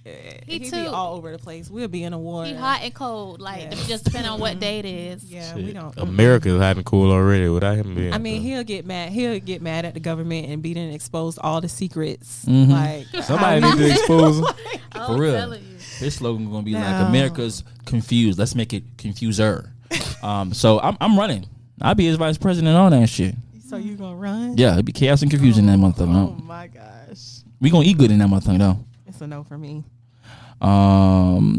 too- be all over the place. We'll be in a war. He hot and cold. Like, Yeah. it just depends on what day it is. Yeah, we don't. America's hot and cool already without him being. I mean, he'll get mad. He'll get mad at the government and be done exposed all the secrets. Mhm. Like somebody how need to expose him. I'm real. telling you. His slogan gonna be No. like America's confused. Let's make it confuser. So I'm running. I'll be his vice president on that shit. So you gonna run? Yeah, it'd be chaos and confusion in that Oh motherfucker. my gosh, We gonna eat good in that motherfucker though. it's a no for me.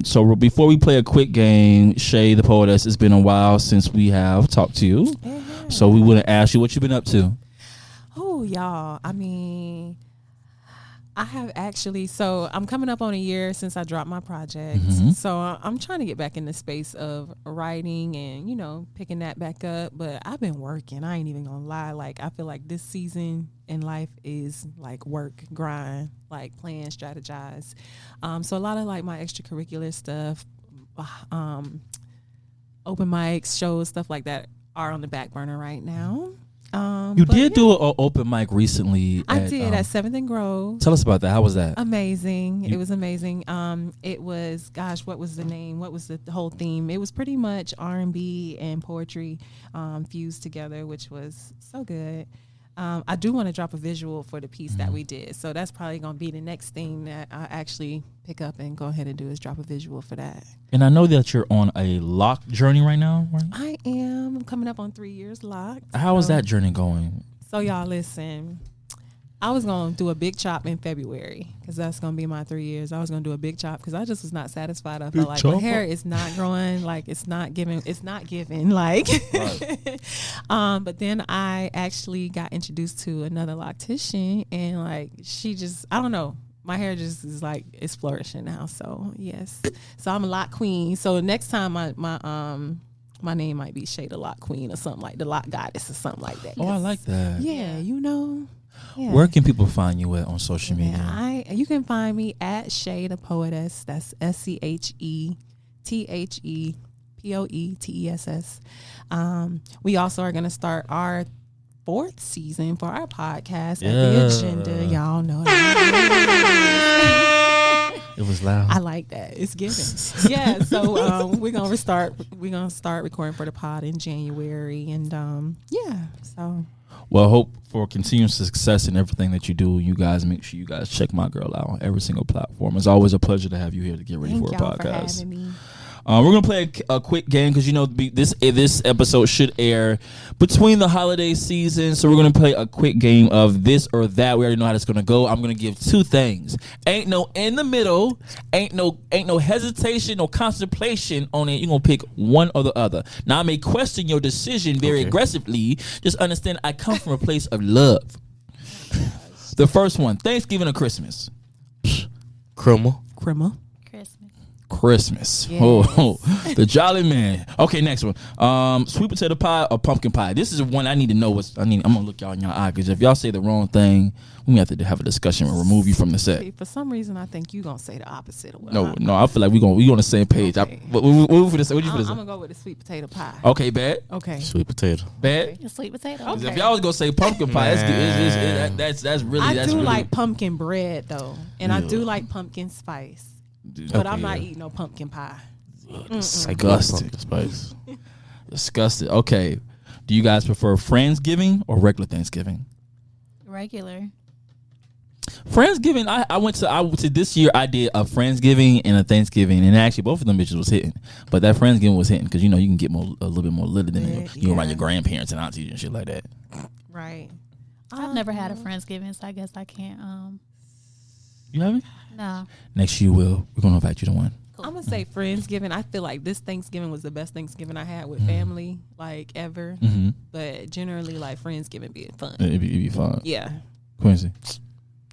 So before we play a quick game, Shay the poetess, it's been a while since we have talked to you. So we want to ask you what you've been up to. Oh, y'all. I mean, I have actually. So I'm coming up on a year since I dropped my project. Mhm. So I'm trying to get back in the space of writing and picking that back up. But I've been working. I ain't even gonna lie. Like I feel like this season in life is like work, grind, like plan, strategize. So a lot of like my extracurricular stuff, open mics, shows, stuff like that are on the back burner right now. You But did yeah. do an open mic recently. I did at 7th and Grove. Tell us about that. How was that? Amazing. You- It was amazing. It was, gosh, what was the name? What was the whole theme? It was pretty much R&B and poetry fused together, which was so good. I do want to drop a visual for the piece that we did. So that's probably going to be the next thing that I actually pick up and go ahead and do is drop a visual for that. And I know that you're on a lock journey right now. Right? I am coming up on 3 years locked. How is So- that journey going? So y'all listen, I was going to do a big chop in February because that's going to be my 3 years. I was going to do a big chop because I just was not satisfied. I felt like my hair is not growing. Like it's not giving. Like, but then I actually got introduced to another loctician and like, she just, I don't know. My hair just is like, it's flourishing now. So yes. So I'm a lock queen. So next time my name might be Shay the Lock Queen or something like the Lock Goddess or something like that. Oh, I like that. Yeah, Yeah. Where can people find you at on social media? Yeah, you can find me at Shay the Poetess. That's SCHETHEPOETESS. We also are going to start our 4th season for our podcast at The Agenda. Y'all know that. It was loud. I like that. It's giving. Yeah. So we're gonna start recording for the pod in January, and yeah. So. Well, I hope for continued success in everything that you do. You guys make sure you guys check my girl out on every single platform. It's always a pleasure to have you here to get ready for a Y'all podcast. for having me. We're gonna play a quick game because this episode should air between the holiday season, so we're gonna play a quick game of this or that. We already know how it's gonna go. I'm gonna give 2 things. Ain't no in the middle. Ain't no hesitation, no contemplation on it. You're gonna pick one or the other. Now I may question your decision very aggressively. Just understand I come from a place of love. The first one: Thanksgiving or Christmas? Criminal. Crema. Christmas. Yes. Oh, the Jolly Man. Okay, next one. Sweet potato pie or pumpkin pie? This is one I need to know. I'm gonna look y'all in your eye because if y'all say the wrong thing, we have to have a discussion and remove you from the set. See, for some reason, I think you gonna say the opposite of what No, I'm I feel like we on the same page. Okay. What you for this? What you for I'm this? gonna go with the sweet potato pie. Okay, bad. Okay. Sweet potato. Bad. A sweet potato. 'Cause Okay. if y'all was gonna say pumpkin pie, Man. that's I really. do like pumpkin bread though, and I do Yeah. like pumpkin spice, but I'm not eating no pumpkin pie. Disgusting. Spice. Disgusted. Okay. Do you guys prefer Friendsgiving or regular Thanksgiving? Regular. Friendsgiving, I went to this year. I did a Friendsgiving and a Thanksgiving, and actually both of them bitches was hitting. But that Friendsgiving was hitting because you can get a little bit more lit than you around your grandparents and aunties and shit like that. Right. I've never had a Friendsgiving, so I guess I can't. You haven't? No. Next year we're gonna invite you to one. I'm gonna say Friendsgiving. I feel like this Thanksgiving was the best Thanksgiving I had with family, like ever. Mm-hmm. But generally, like Friendsgiving being fun. It'd be fun. Yeah. Quincy.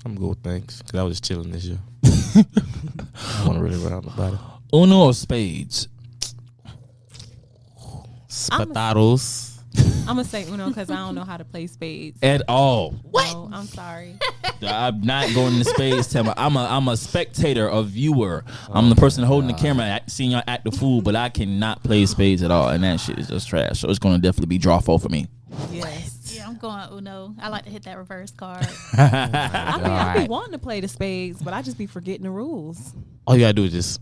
I'm good with thanks because I was just chilling this year. I want to really round about it. Uno or spades? Spatados. I'm gonna say Uno because I don't know how to play spades. At all. No, I'm sorry. I'm not going to spades. Tell me, I'm a spectator, a viewer. I'm the person holding the camera, seeing y'all act the fool, but I cannot play spades at all, and that shit is just trash. So it's gonna definitely be draw 4 for me. Yes. Yeah, I'm going Uno. I like to hit that reverse card. I mean, I be wanting to play the spades, but I just be forgetting the rules. All you gotta do is just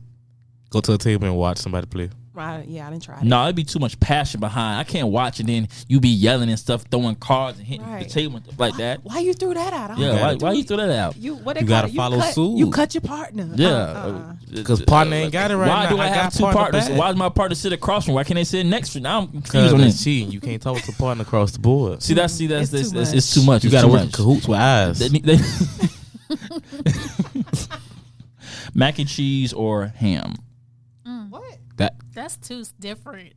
go to a table and watch somebody play. Right? Yeah, I didn't try it. No, it'd be too much passion behind. I can't watch and then you be yelling and stuff, throwing cards and hitting the Right. table and stuff like that. Why you threw that out? I don't Yeah, know. why you throw that out? You what they You call gotta it? follow suit. You cut your partner. Yeah, Because partner ain't got it right why now. do I have got two partners? back. Why does my partner sit across from me? Why can't they sit next to me? Now I'm confused Because on that's this. cheating. You can't talk to partner across the board. See, that's It's too it's too much. You It's gotta too work in much. cahoots with eyes. Mac and cheese or ham? What? That's too different.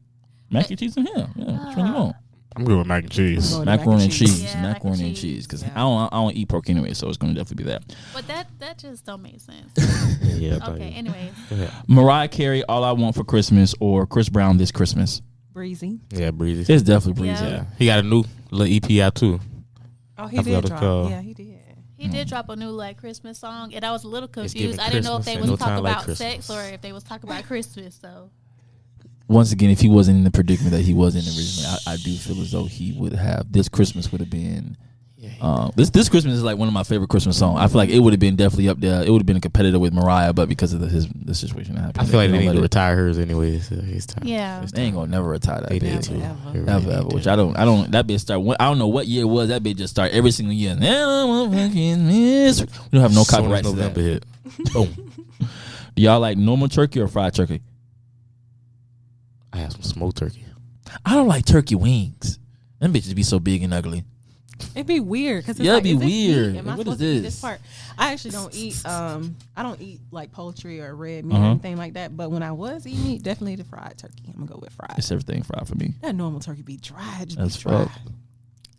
Mac and cheese and ham. Yeah, which one you want? I'm good with mac and cheese. I'm going Macaroni and cheese. Yeah, Macaroni mac and and cheese. Because Yeah. I don't eat pork anyway, so it's gonna definitely be that. But that just don't make sense. Yeah. Okay, anyways. Go ahead. Mariah Carey, All I Want for Christmas, or Chris Brown, This Christmas. Breezy. Yeah, breezy. It's definitely Breezy. Yeah. Yeah. He got a new little EP out too. Oh, he I did forgot drop. it's called. Yeah, he did. He did drop a new Christmas song, and I was a little It's confused. giving I didn't know if Christmas they and was no talking time like about sex Christmas. or if they was talking about Christmas. So Once again, if he wasn't in the predicament that he was in originally, I do feel as though he would have. This Christmas would have been. This Christmas is like one of my favorite Christmas songs. I feel like it would have been definitely up there. It would have been a competitor with Mariah, but because of the situation that happened, I feel like they don't need let to it- retire hers anyway. So it's time. Yeah. It's They ain't gonna never retire that They bitch. did too. Ever. They really Ever, did. which I don't. That bitch start. I don't know what year it was. That bitch just start every single year. We don't have no Soon as copyright to November that. hit. Boom. Do y'all like normal turkey or fried turkey? I had some smoked turkey. I don't like turkey wings. Them bitches be so big and ugly. It'd be weird because Yeah, it'd be is this meat? weird. Am I What supposed is to eat this? this part? I actually don't eat. I don't eat like poultry or red meat or Uh-huh. anything like that. But when I was eating meat, definitely the fried turkey. I'm gonna go with fried. It's everything fried for me. That normal turkey be dry. Just That's be dry. right.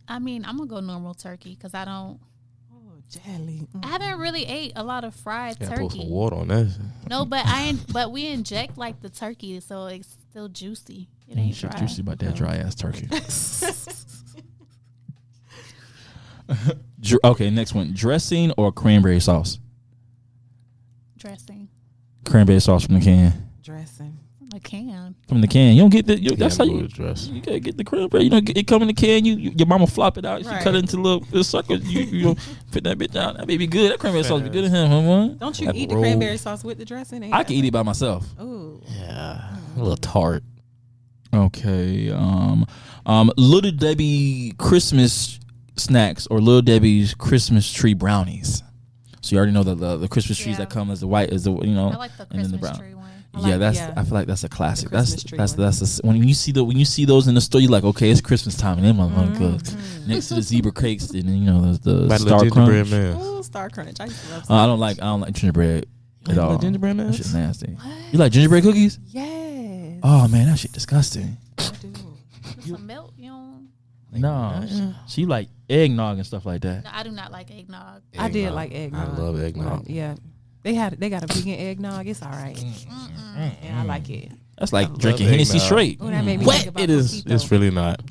I mean, I'm gonna go normal turkey because I don't. Oh, jelly. I haven't really ate a lot of fried Gotta put turkey. some water on that. No, but but we inject like the turkey, so it's still juicy. It ain't Shit dry. juicy about that dry ass turkey. Okay, next one: dressing or cranberry sauce? Dressing. Cranberry sauce from the can. Dressing. I can. From the can, you don't get the. That's how you. dress. You gotta get the cranberry. You know, it come in the can. Your mama flop it out. She Right. cut it into little suckers. You put that bitch out. That baby good. That cranberry sauce be good to him, huh? Don't you That eat the roll. cranberry sauce with the dressing? I can eat it by myself. Ooh. Yeah, a little tart. Okay. Little Debbie Christmas snacks or Little Debbie's Christmas tree brownies. So you already know the Christmas trees Yeah. that come as the white as the I like the and then the Christmas brown. tree one. I feel like that's a classic. The That's Christmas tree that's when you see those in the store, you're like, okay, it's Christmas time, and them motherfuckers good. Next to the zebra cakes, and then the Like Star gingerbread Crunch. man. Ooh, Star Crunch. I used to love I don't like gingerbread at all. Gingerbread man. That shit's nasty. You like gingerbread cookies? Yes. Oh man, that shit disgusting. I do. With some milk, you know. No, she like eggnog and stuff like that. No, I do not like eggnog. I did Eggnog. like eggnog. I love eggnog. Yeah. They got a vegan eggnog. It's all right. Yeah, I like it. That's like love drinking Hennessy eggnog. straight. Oh, that made me What think about it is? Coquito. It's really not.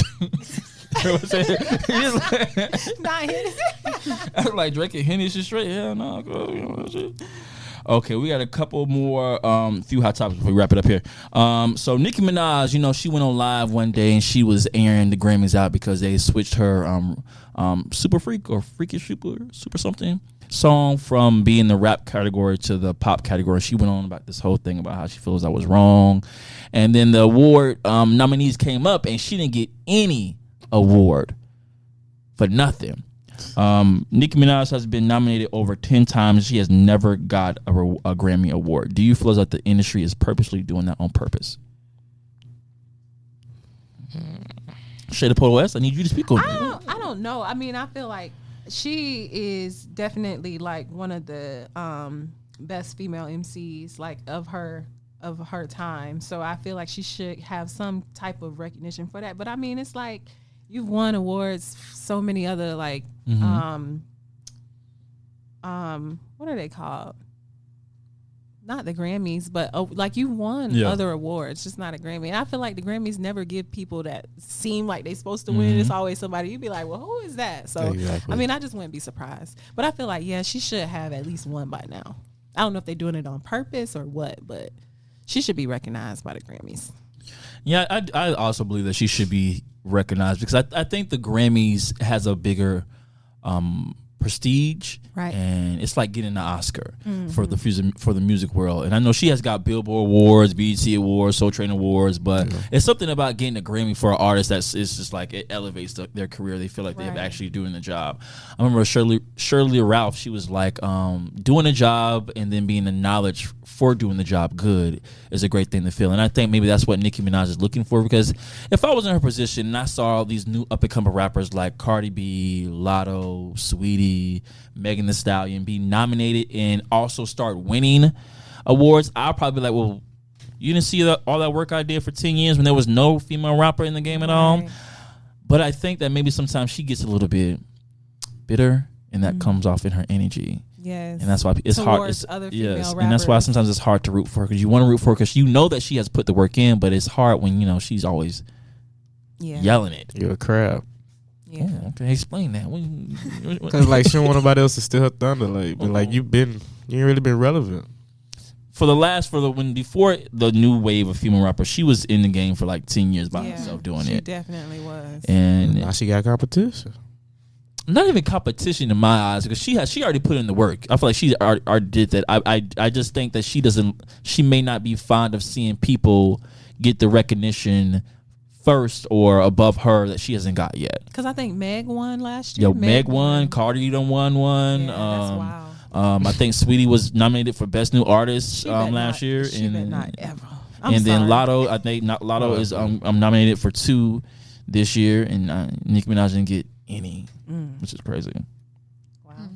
Not Hennessy. I'm like drinking Hennessy straight. Hell no. Girl, you know that shit. Okay, we got a couple more few hot topics before we wrap it up here. So Nicki Minaj, she went on live one day and she was airing the Grammys out because they switched her Super Freak or Freakish Super something song from being the rap category to the pop category. She went on about this whole thing about how she feels I was wrong. And then the award nominees came up and she didn't get any award for nothing. Nicki Minaj has been nominated over 10 times. She has never got a Grammy award. Do you feel as though the industry is purposely doing that on purpose? Shada Polo West, I need you to speak on it. I don't know. I mean, I feel like she is definitely like one of the best female MCs like of her time. So I feel like she should have some type of recognition for that. But I mean, it's like you've won awards, so many other like what are they called? Not the Grammys, but like you won other awards, just not a Grammy. And I feel like the Grammys never give people that seem like they're supposed to win. It's always somebody you'd be like, well, who is that? So Exactly. I mean, I just wouldn't be surprised. But I feel like she should have at least one by now. I don't know if they're doing it on purpose or what, but she should be recognized by the Grammys. Yeah, I also believe that she should be recognized because I think the Grammys has a bigger prestige, Right. And it's like getting an Oscar for the music world. And I know she has got Billboard Awards, BET Awards, Soul Train Awards, but it's something about getting a Grammy for an artist that's it's just like it elevates their career. They feel like they're Right. actually doing the job. I remember Shirley Ralph. She was like doing a job and then being acknowledged for doing the job good is a great thing to feel. And I think maybe that's what Nicki Minaj is looking for, because if I was in her position and I saw all these new up and coming rappers like Cardi B, Lotto, Sweetie, Megan Thee Stallion be nominated and also start winning awards, I'll probably be like, well, you didn't see all that work I did for 10 years when there was no female rapper in the game at all. Right. But I think that maybe sometimes she gets a little bit bitter, and that comes off in her energy. Yes. And that's why it's hard. Towards It's, other female yes, and that's why rappers. sometimes it's hard to root for her, because you want to root for her because you know that she has put the work in, but it's hard when she's always yelling it. You're a crab. Yeah. Oh, okay, explain that. Cause like she don't want nobody else to steal her thunder. Like, but like you ain't really been relevant. Before the new wave of female rappers, she was in the game for like 10 years by herself doing she it. definitely was. And Now she got competition. not even competition in my eyes, because she already put in the work. I feel like she already did that. I just think that she may not be fond of seeing people get the recognition first or above her that she hasn't got yet. Because I think Meg won last year. Yo, Meg won. Cardi done won one. Yeah, that's wild. I think Sweetie was nominated for Best New Artist She bet last not- year. She and bet not ever. and then sorry. Lotto, I think Lotto is nominated for 2 this year, and Nicki Minaj didn't get any, which is crazy. Wow.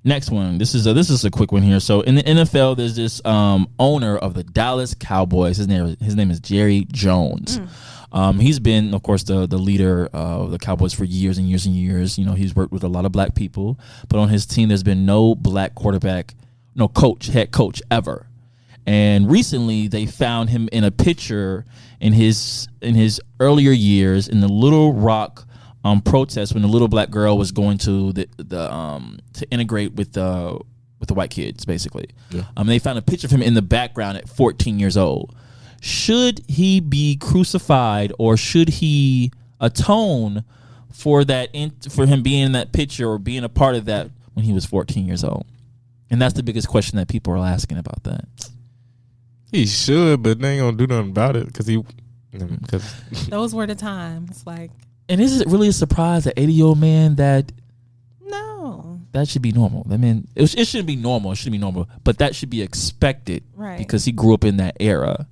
Next one. This is a quick one here. So in the NFL, there's this owner of the Dallas Cowboys. His name is Jerry Jones. He's been, of course, the leader of the Cowboys for years and years and years. He's worked with a lot of black people, but on his team, there's been no black head coach ever. And recently, they found him in a picture in his earlier years in the Little Rock protest when the little black girl was going to the to integrate with the white kids, basically. Yeah. They found a picture of him in the background at 14 years old. Should he be crucified, or should he atone for that, for him being in that picture or being a part of that when he was 14 years old? And that's the biggest question that people are asking about that. He should, but they ain't gonna do nothing about it because Those were the times. Like, And is it really a surprise that 80-year-old man that should be normal? I mean, it shouldn't be normal. It shouldn't be normal, but that should be expected, right? Because he grew up in that era.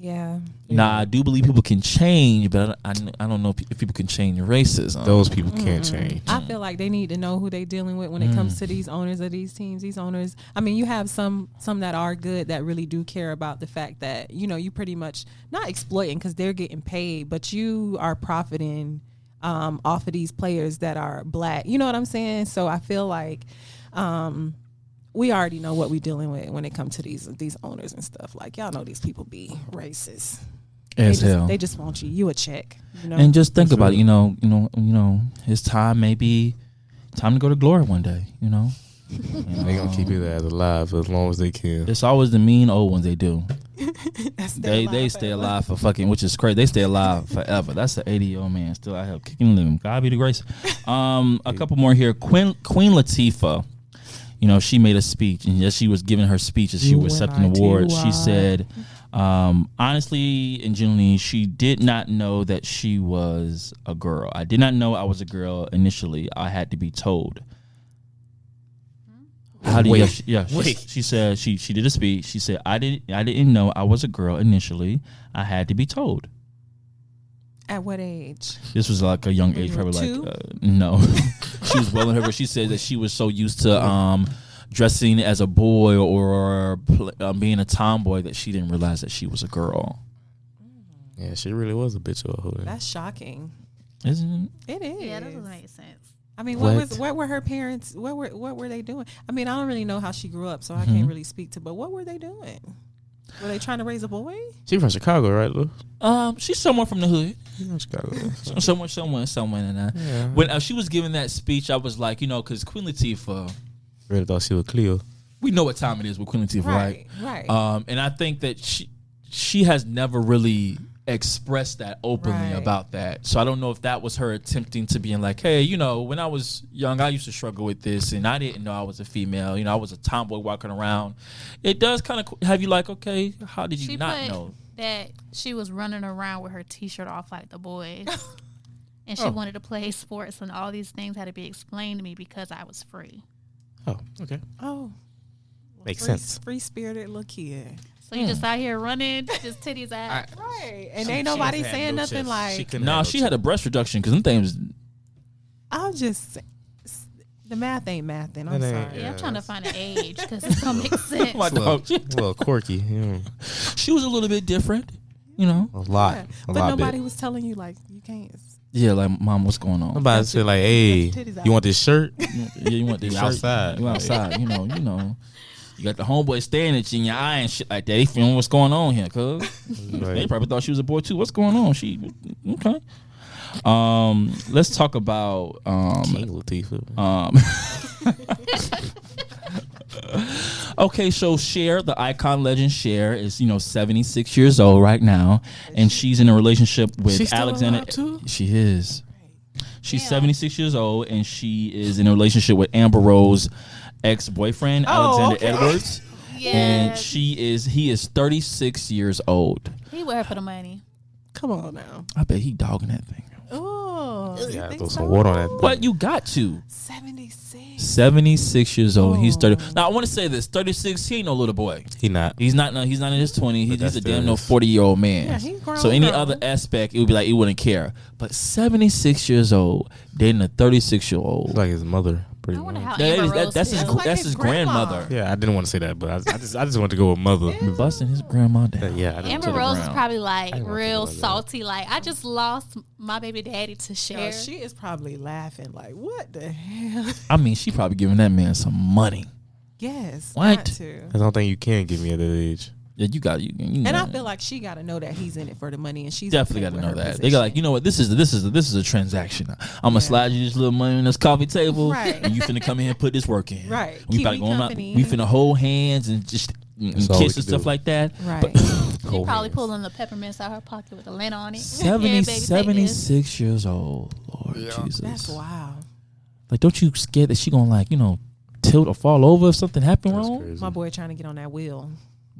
Yeah. Now, I do believe people can change, but I don't know if people can change racism. those people can't change. I feel like they need to know who they're dealing with when it comes to these owners of these teams. These owners, I mean, you have some that are good that really do care about the fact that, you know, you pretty much not exploiting because they're getting paid, but you are profiting off of these players that are black. You know what I'm saying? So I feel like we already know what we're dealing with when it comes to these owners and stuff. Like, y'all know these people be racist. They just want you a check, you know. And just think about it, you know, his time may be time to go to glory one day, you know. They gonna keep his ass alive as long as they can. It's always the mean old ones they do. They stay forever. alive for fucking, which is crazy. They stay alive forever. That's the 80-year-old man still out here kicking and living. God be the grace. A couple more here. Queen Latifah, you know, she made a speech, and as she was giving her speech as she was accepting the award, she said, honestly and genuinely, she did not know that she was a girl. I did not know I was a girl initially. I had to be told. How do you? She said she did a speech. She said I didn't know I was a girl initially. I had to be told. At what age? This was like a young age, probably Two? like no. She was well in her. But she said that she was so used to dressing as a boy or being a tomboy that she didn't realize that she was a girl. Yeah, she really was a bitch of a hoe. That's shocking. Isn't It is. Yeah, that doesn't make sense. I mean, What? what were her parents? What were they doing? I mean, I don't really know how she grew up, so I can't really speak to. But what were they doing? Were they trying to raise a boy? She from Chicago, right, Lou? She's someone from the hood. She from Chicago. Someone. And Yeah. when she was giving that speech, I was like, you know, because Queen Latifah, Really thought she was Cleo. we know what time it is with Queen Latifah, right? Right. And I think that she has never really expressed that openly Right. about that. So I don't know if that was her attempting to being like, hey, you know, when I was young, I used to struggle with this, and I didn't know I was a female. You know, I was a tomboy walking around. It does kind of have you like, okay, how did you She not put know? that she was running around with her T-shirt off like the boys, and she wanted to play sports, and all these things had to be explained to me because I was free. Oh, okay. Oh, Makes sense. Free spirited little kid. So you just out here running, just titties out. Right. And ain't nobody saying nothing like. No, she had a breast reduction because them things. I'll just say, the math ain't mathing. I'm It ain't, sorry. Yeah, I'm trying to find an age because it don't make sense. My dog, A little quirky. Yeah. she was a little bit different, you know. A lot. Yeah. A But lot nobody bit. was telling you like you can't. Yeah, like, Mom, what's going on? Nobody said like, hey, titties out. you want this shirt? Yeah, you want this You shirt? outside. You outside. You know. You got the homeboy staring at you in your eye and shit like that. They feeling what's going on here, cuz. They probably thought she was a boy too. What's going on? She okay. Let's talk about King Latifah. okay, so Cher, the icon legend Cher, is 76 years old right now, and she's in a relationship with She's still Alexander. alive, too? She is. She's 76 years old, and she is in a relationship with Amber Rose ex-boyfriend Alexander Edwards. Yeah, And he is 36 years old. he with her for the money. Come on now. I bet he dogging that thing. Oh, you Yeah, think throw so? some water on that thing. But you got to. 76. 76 years old. He's 30. Now I want to say this: 36. He ain't no little boy. He not. He's not. No, he's not in his 20s. He's that's a damn no still 40-year-old man. Yeah, he's grown, so any grown. other aspect, it would be like he wouldn't care. But 76 years old, dating a 36-year-old. He's like his mother, pretty I wonder much. how Amber Rose That's his. feels. Like That's his his grandmother. Yeah, I didn't want to say that, but I just want to go with mother. Busting his grandma down. Yeah, I didn't Amber to the Rose is ground. probably like I didn't want to real go like that. salty. Like, I just lost my baby daddy to Yeah, share. she is probably laughing like, what the hell? I mean, she probably giving that man some money. Yes. What? got to. I don't think you can give me at that age. Yeah, you got you. And I feel like she got to know that he's in it for the money, and she's definitely okay got to with know her that. They got like, position. you know what? This is a transaction. I'm gonna slide you this little money on this coffee table, Right. and you finna come in and put this work in. Right. We Keep probably me going out. company. We finna hold hands and just That's all we kiss can and stuff do. like that. Right. She probably pulling the peppermints out her pocket with the lint on it. 70, Here, baby, take this. 76 years old. Lord Jesus. That's wild. Like, don't you scared that she gonna like, tilt or fall over if something happened That's wrong? crazy. My boy trying to get on that wheel.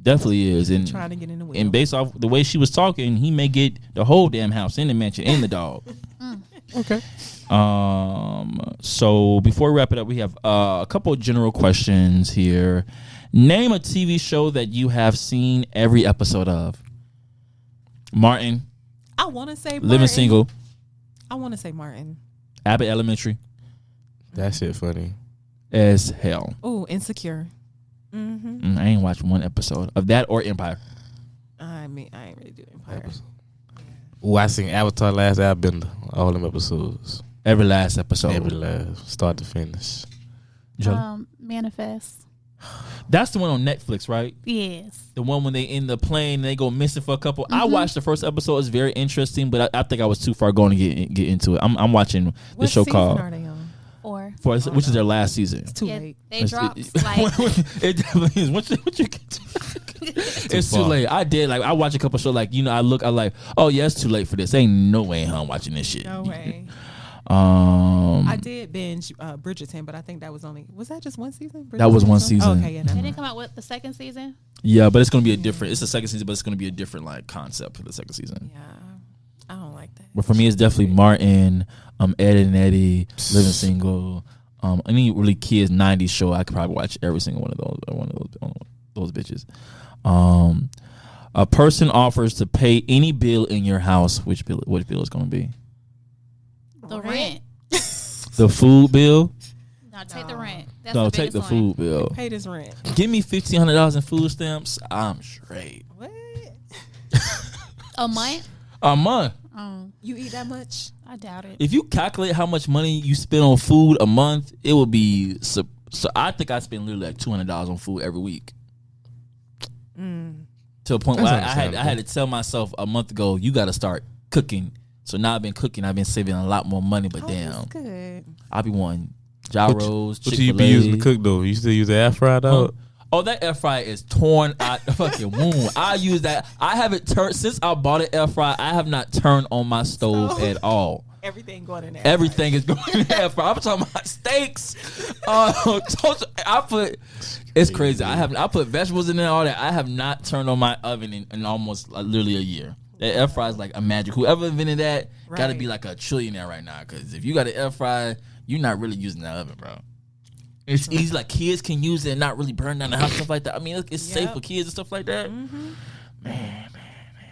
Definitely is. And Trying to get in the wheel. and based off the way she was talking, he may get the whole damn house in the mansion and the dog. Okay. So before we wrap it up, we have a couple of general questions here. Name a TV show that you have seen every episode of. Martin, I want to say Martin. Living Single, I want to say Martin. Abbott Elementary, That shit funny. as hell. Oh, Insecure. Mm-hmm. I ain't watched one episode of that or Empire. I mean, I ain't really do Empire. Ooh, I seen Avatar Last Airbender. All them episodes. Every last episode. Every last. Start to finish. Joe? Manifest. That's the one on Netflix, right? Yes. The one when they in the plane and they go missing for a couple. I watched the first episode. It's very interesting, but I think I was too far going to get into it. I'm watching the What show season called are they on? which is their last season. Too Yeah, late. they dropped like It definitely is. What you get to, it's too far. late. I did I watch a couple shows I like, oh yeah, it's too late for this. Ain't no way I'm watching this shit. No way. Um, I did binge Bridgerton, but I think that was that just one season? That was Bridgerton one was season. Okay, yeah. they Never didn't mind. come out with the second season. yeah, but it's gonna be a different. It's the second season, but it's gonna be a different concept for the second season. Yeah, I don't like that. But for me, it's definitely Martin, Ed and Eddie, Living Single. Any really kids '90s show, I could probably watch every single one of those bitches. A person offers to pay any bill in your house. Which bill is going to be? The rent. The food bill? No, take the rent. That's No, the take biggest the one. food bill. Pay this rent. Give me $1,500 in food stamps. I'm straight. What? A month? A month. You eat that much? I doubt it. If you calculate how much money you spend on food a month, it would be so I think I spend literally like $200 on food every week. To a point That's where I had understandable. to tell myself a month ago, you got to start cooking. So now I've been cooking. I've been saving a lot more money. But Oh, damn, that's good. I'll be wanting gyros. What do you be using to cook though? You still use the air fryer dog? Oh, that air fryer is torn out the fucking wound. I use that. I haven't turned since I bought an air fryer. I have not turned on my stove at all. Everything going in there. Everything is going in the air fryer. I'm talking about steaks. I put. It's crazy. I put vegetables in there, all that. I have not turned on my oven in almost literally a year. That air fryer is like a magic. Whoever invented that got to be like a trillionaire right now. Because if you got an air fryer, you're not really using that oven, bro. It's easy. Like kids can use it and not really burn down the house, stuff like that. I mean, it's safe for kids and stuff like that. Man,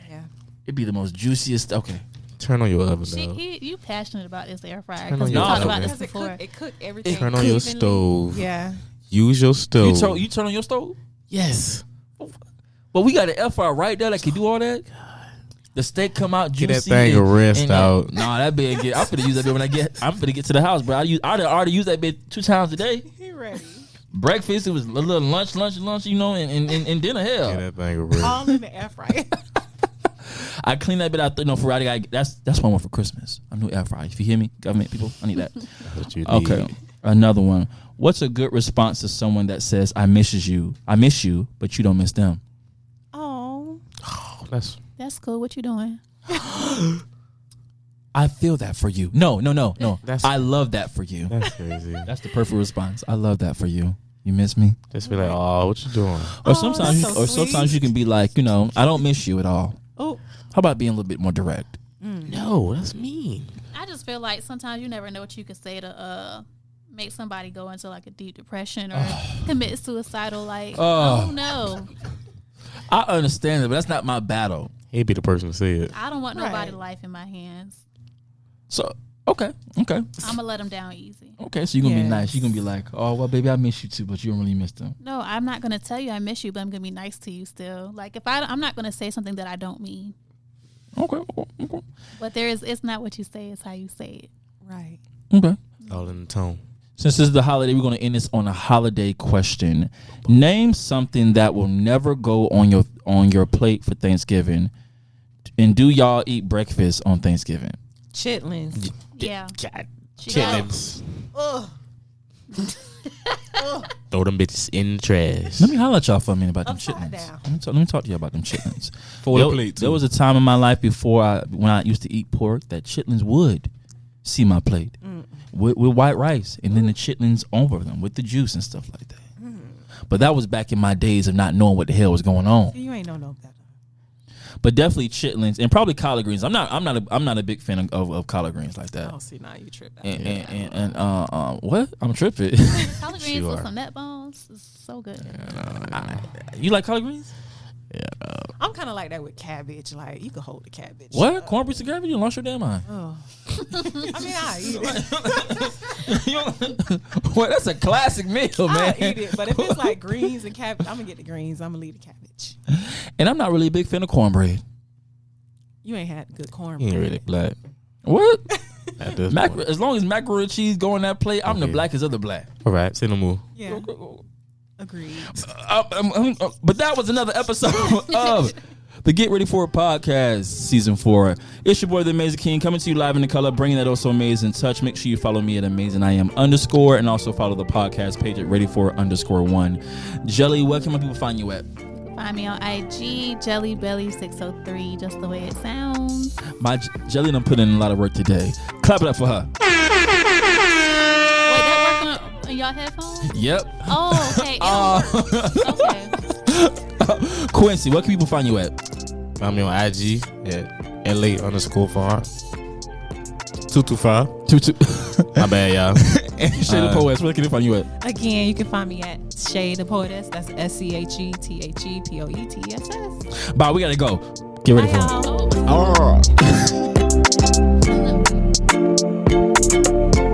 Yeah. it'd be the most juiciest. Okay. Turn on your oven dog. You passionate about this air fryer Turn because on we your talked oven. about this Because before. it cook everything. Turn on your evenly. stove. Yeah. Use your stove. You turn on your stove? Yes. But we got an air fryer right there that can do all that. The steak come out juicy. Get that thing a rest out. Nah, that bit get. I'm finna use that bit when I'm finna get to the house, bro. I already use that bit 2 times a day. He ready. Breakfast, it was a little lunch, and dinner. Get Hell, that thing a rest. All in the air fryer. I clean that bit out. Friday. That's what I want for Christmas. A new air fryer. If you hear me, government people, I need that. What you Okay, need. another one. What's a good response to someone that says, "I miss you, but you don't miss them"? Oh. Oh, That's cool. What you doing? I feel that for you. No. That's- I love that for you. that's crazy. That's the perfect response. I love that for you. You miss me? Just be like, oh, what you doing? Or sometimes, that's so sometimes you can be like, I don't miss you at all. Oh. How about being a little bit more direct? No, that's mean. I just feel like sometimes you never know what you can say to make somebody go into like a deep depression or commit suicidal. Like, oh no, I understand it, but that's not my battle. He'd be the person to say it. I don't want Right. nobody life in my hands. So, okay. I'm gonna let them down easy. So you're going to be Yes. nice. You're going to be like, oh, well, baby, I miss you too, but you don't really miss them. No, I'm not gonna tell you I miss you, but I'm gonna be nice to you still. Like if I'm not gonna say something that I don't mean. Okay. But it's not what you say, it's how you say it. Right. Okay. All in the tone. Since this is the holiday, we're going to end this on a holiday question. Name something that will never go on your plate for Thanksgiving. And do y'all eat breakfast on Thanksgiving? Chitlins. Yeah. God, She got- chitlins. Throw them bitches in the trash. Let me holler at y'all for a minute about them Upside chitlins. down. Let me talk to you about them chitlins. For the plate, too. There was a time in my life before when I used to eat pork that chitlins would see my plate with white rice and then the chitlins over them with the juice and stuff like that. But that was back in my days of not knowing what the hell was going on. You ain't know no better. But definitely chitlins and probably collard greens. I'm not a big fan of collard greens like that. Oh, see, now you tripped out. And what? I'm tripping. Collard greens Sure. with some nut bones is so good. You like collard greens? Yeah. I'm kind of like that with cabbage. Like, you can hold the cabbage. What? Cornbread and cabbage? You lost your damn mind. Oh. I mean, I eat it. Well, that's a classic meal, I man. eat it. But if it's like greens and cabbage, I'm going to get the greens. I'm going to leave the cabbage. And I'm not really a big fan of cornbread. You ain't had good He cornbread. ain't really black. What? At this Mac, point. as long as macaroni and cheese go on that plate, I'm the Okay. blackest of the black. All right, say no more. Yeah. Agreed. But that was another episode of the Get Ready For It podcast, season 4. It's your boy, The Amazing King, coming to you live in the color, bringing that also amazing touch. Make sure you follow me at AmazingIam_ and also follow the podcast page at Ready4_1. Jelly, where can my people find you at? Find me on IG, JellyBelly603, just the way it sounds. Jelly done put in a lot of work today. Clap it up for her. Wait, that work on y'all headphones? Yep. Oh, okay. Okay. Quincy, where can people find you at? I'm on IG at LA_farm. 225. My bad, y'all. And Shay the Poets, where can they find you at? Again, you can find me at Shay the Poetess. That's SCHETHEPOETSS. Bye, we gotta go. Get ready Bye, for it. y'all. Oh. All right.